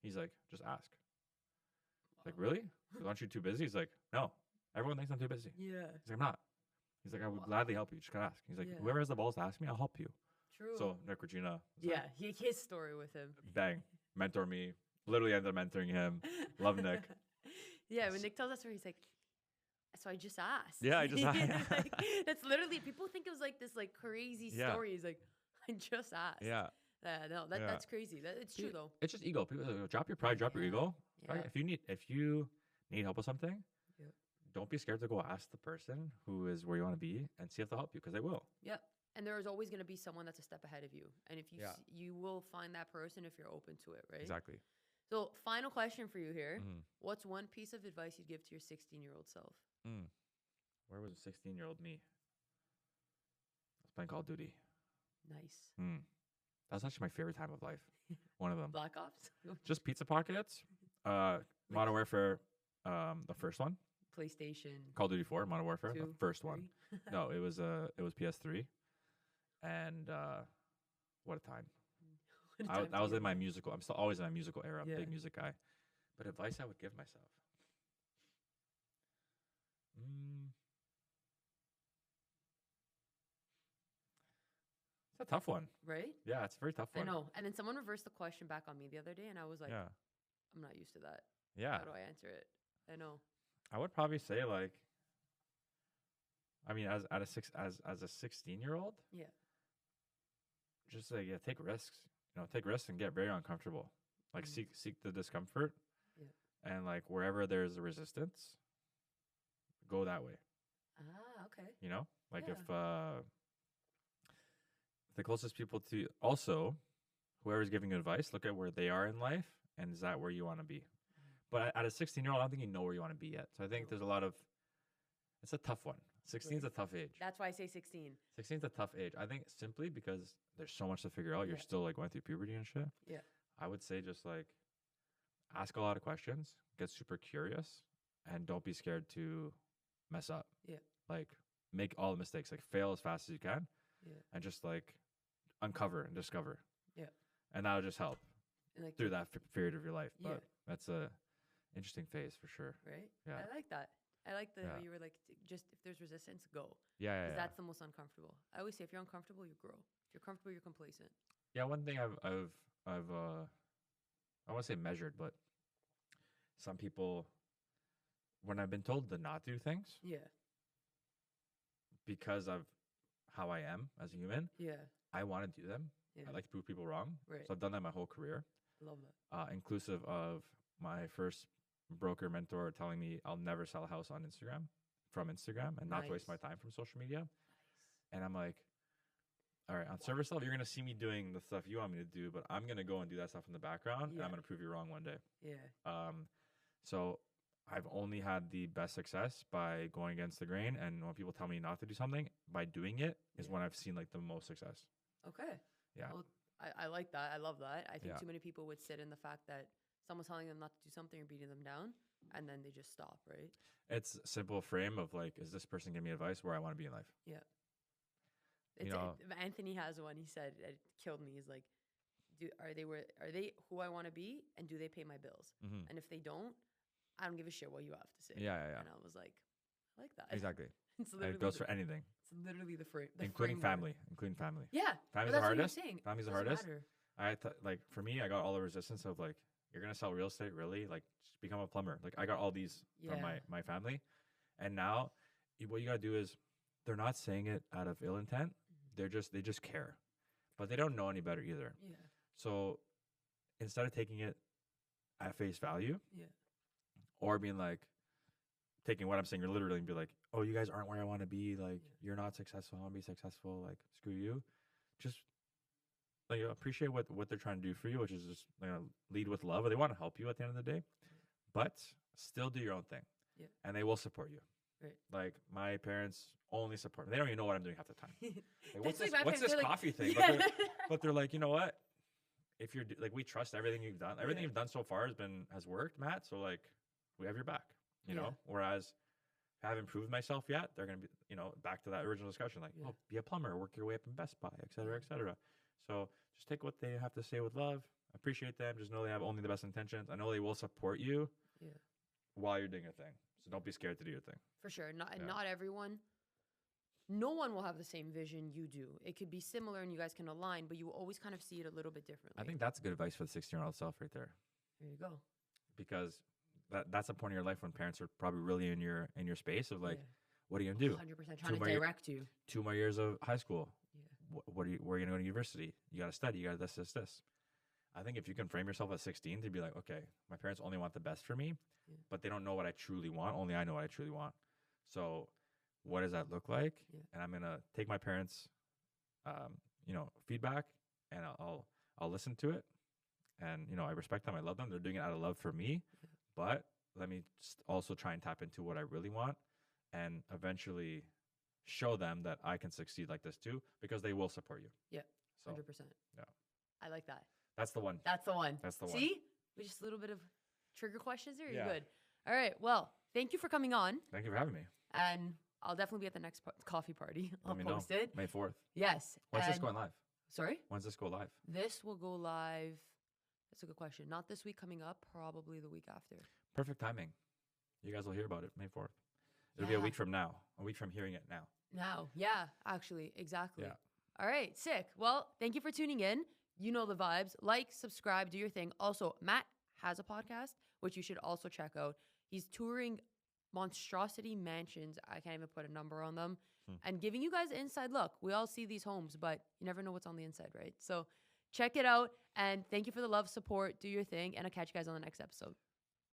He's like, just ask. Like, really? Aren't you too busy? He's like, no. Everyone thinks I'm too busy. Yeah. He's like, I'm not. He's like, I would gladly help you. Just gotta ask. He's like, Yeah. whoever has the balls to ask me, I'll help you. True. So Nick Regina. Yeah, his story with him. Bang. Mentor me. Literally ended up mentoring him. Love Nick. Yeah, when Nick tells that story, he's like, so I just asked. Yeah, I just asked. Like, that's literally, people think it was like this like crazy Yeah. story. He's like, I just asked. Yeah. No, Yeah. that's crazy. It's true though. It's just ego. People drop your pride, drop your Yeah. ego. Yeah. If you need help with something, Yep. don't be scared to go ask the person who is where you want to be and see if they'll help you, because they will. Yep. And there is always going to be someone that's a step ahead of you. And if you Yeah. you will find that person if you're open to it, right? Exactly. So, final question for you here. Mhm. What's one piece of advice you'd give to your 16-year-old self? Where was a 16-year-old me? I was playing Call of Duty. Nice. That's actually my favorite time of life. One of them. Black Ops? Just Pizza Pockets. Modern Warfare, the first one. PlayStation. Call of Duty 4, Modern Warfare, the 2, first one. 3. No, it was PS3. And what a time. What a I time to was be in my alive. musical. I'm still always in my musical era. I'm a Yeah. big music guy. But advice I would give myself. It's a tough one. Right? Yeah, it's a very tough I one. know. And then someone reversed the question back on me the other day, and I was like, Yeah. I'm not used to that. Yeah. How do I answer it? I know. I would probably say like, I mean, as a 16-year-old, Yeah. just like take risks. Take risks and get very uncomfortable. Like Mhm. seek the discomfort. Yeah. And like wherever there's a resistance, go that way. Ah, okay. Like Yeah. if the closest people to also whoever's giving you advice, look at where they are in life, and is that where you want to be? But at a 16-year-old, I don't think you know where you want to be yet. So I think No. there's a lot of. It's a tough one. 16 is a tough age. That's why I say 16. 16 is a tough age. I think simply because there's so much to figure out. You're Yeah. still like going through puberty and shit. Yeah. I would say just like ask a lot of questions, get super curious, and don't be scared to mess up. Yeah. Like make all the mistakes, like fail as fast as you can, Yeah. and just like uncover and discover. Yeah. And that'll just help And like through that period of your life. Yeah. But that's a interesting phase for sure. Right? Yeah. I like that. I like how Yeah. you were like, just if there's resistance, go. Yeah. Because that's the most uncomfortable. I always say if you're uncomfortable, you grow. If you're comfortable, you're complacent. Yeah, one thing I've I want to say measured, but some people, when I've been told to not do things Yeah. because of how I am as a human, Yeah. I want to do them. Yeah. I like to prove people wrong. Right. So I've done that my whole career, Love that. inclusive of my first broker mentor telling me I'll never sell a house on Instagram, from Instagram, and not to waste my Nice. time from social media. Nice. And I'm like, all right, on service level, you're going to see me doing the stuff you want me to do, but I'm going to go and do that stuff in the background, and Yeah. I'm going to prove you wrong one day. Yeah. So I've only had the best success by going against the grain. And when people tell me not to do something, by doing it is Yeah. when I've seen like the most success. Okay. Yeah. Well, I like that. I love that. I think Yeah. too many people would sit in the fact that someone's telling them not to do something or beating them down, and then they just stop, right? It's a simple frame of like, is this person giving me advice where I want to be in life? Yeah. You know- Anthony has one. He said it killed me. He's like, are they who I want to be, and do they pay my bills? Mm-hmm. And if they don't, I don't give a shit what you have to say. Yeah. And I was like, I like that. Exactly. It's And literally it goes the, for anything, it's literally the frame, including family. Including family. Yeah. Family's but the that's what you're hardest. saying. Family's the Doesn't hardest. matter. Like for me, I got all the resistance of like, you're gonna sell real estate, really? Like, just become a plumber. Like, I got all these from Yeah. my family, and now what you gotta do is, they're not saying it out of ill intent. They just care, but they don't know any better either. Yeah. So instead of taking it at face value, Yeah. or being like, taking what I'm saying, you're literally and be like, oh, you guys aren't where I want to be. Like, Yeah. you're not successful. I want to be successful. Like, screw you. Just like appreciate what they're trying to do for you, which is just lead with love. They want to help you at the end of the day, but still do your own thing. Yeah. And they will support you. Right. Like my parents only support me. They don't even know what I'm doing half the time. Like, what's That's this like, coffee thing? Yeah. But they're like, you know what? If you're like, we trust everything you've done. Everything you've done so far has worked, Matt. So like, we have your back. You know. Whereas, if I haven't proved myself yet, they're gonna be, back to that original discussion. Like, oh, be a plumber, work your way up in Best Buy, et cetera, et cetera. So just take what they have to say with love. Appreciate them. Just know they have only the best intentions. I know they will support you. While you're doing your thing. So don't be scared to do your thing. For sure. Not everyone. No one will have the same vision you do. It could be similar and you guys can align, but you will always kind of see it a little bit differently. I think that's good advice for the 16-year-old self right there. There you go. Because that's a point in your life when parents are probably really in your space of like, what are you gonna do? 100% trying to direct you. 2 more years of high school. Yeah. Where are you gonna go to university? You gotta study. You gotta this. I think if you can frame yourself at 16 to be like, okay, my parents only want the best for me, but they don't know what I truly want. Only I know what I truly want. So what does that look like? And I'm going to take my parents, feedback, and I'll listen to it. And, I respect them. I love them. They're doing it out of love for me, but let me also try and tap into what I really want and eventually show them that I can succeed like this too, because they will support you. Yeah. So, 100%. Yeah. I like that. That's the one. That's the one. See? With just a little bit of trigger questions there. You're good. All right. Well, thank you for coming on. Thank you for having me. And I'll definitely be at the next coffee party. I'll post it. May 4th. Yes. When's this going live? Sorry? When's this go live? This will go live. That's a good question. Not this week coming up. Probably the week after. Perfect timing. You guys will hear about it May 4th. It'll be a week from now. A week from hearing it now. Now. Yeah. Actually. Exactly. Yeah. All right. Sick. Well, thank you for tuning in. You know the vibes. Like, subscribe, do your thing. Also, Matt has a podcast, which you should also check out. He's touring monstrosity mansions. I can't even put a number on them. And giving you guys an inside look. We all see these homes, but you never know what's on the inside, right? So check it out. And thank you for the love, support. Do your thing. And I'll catch you guys on the next episode.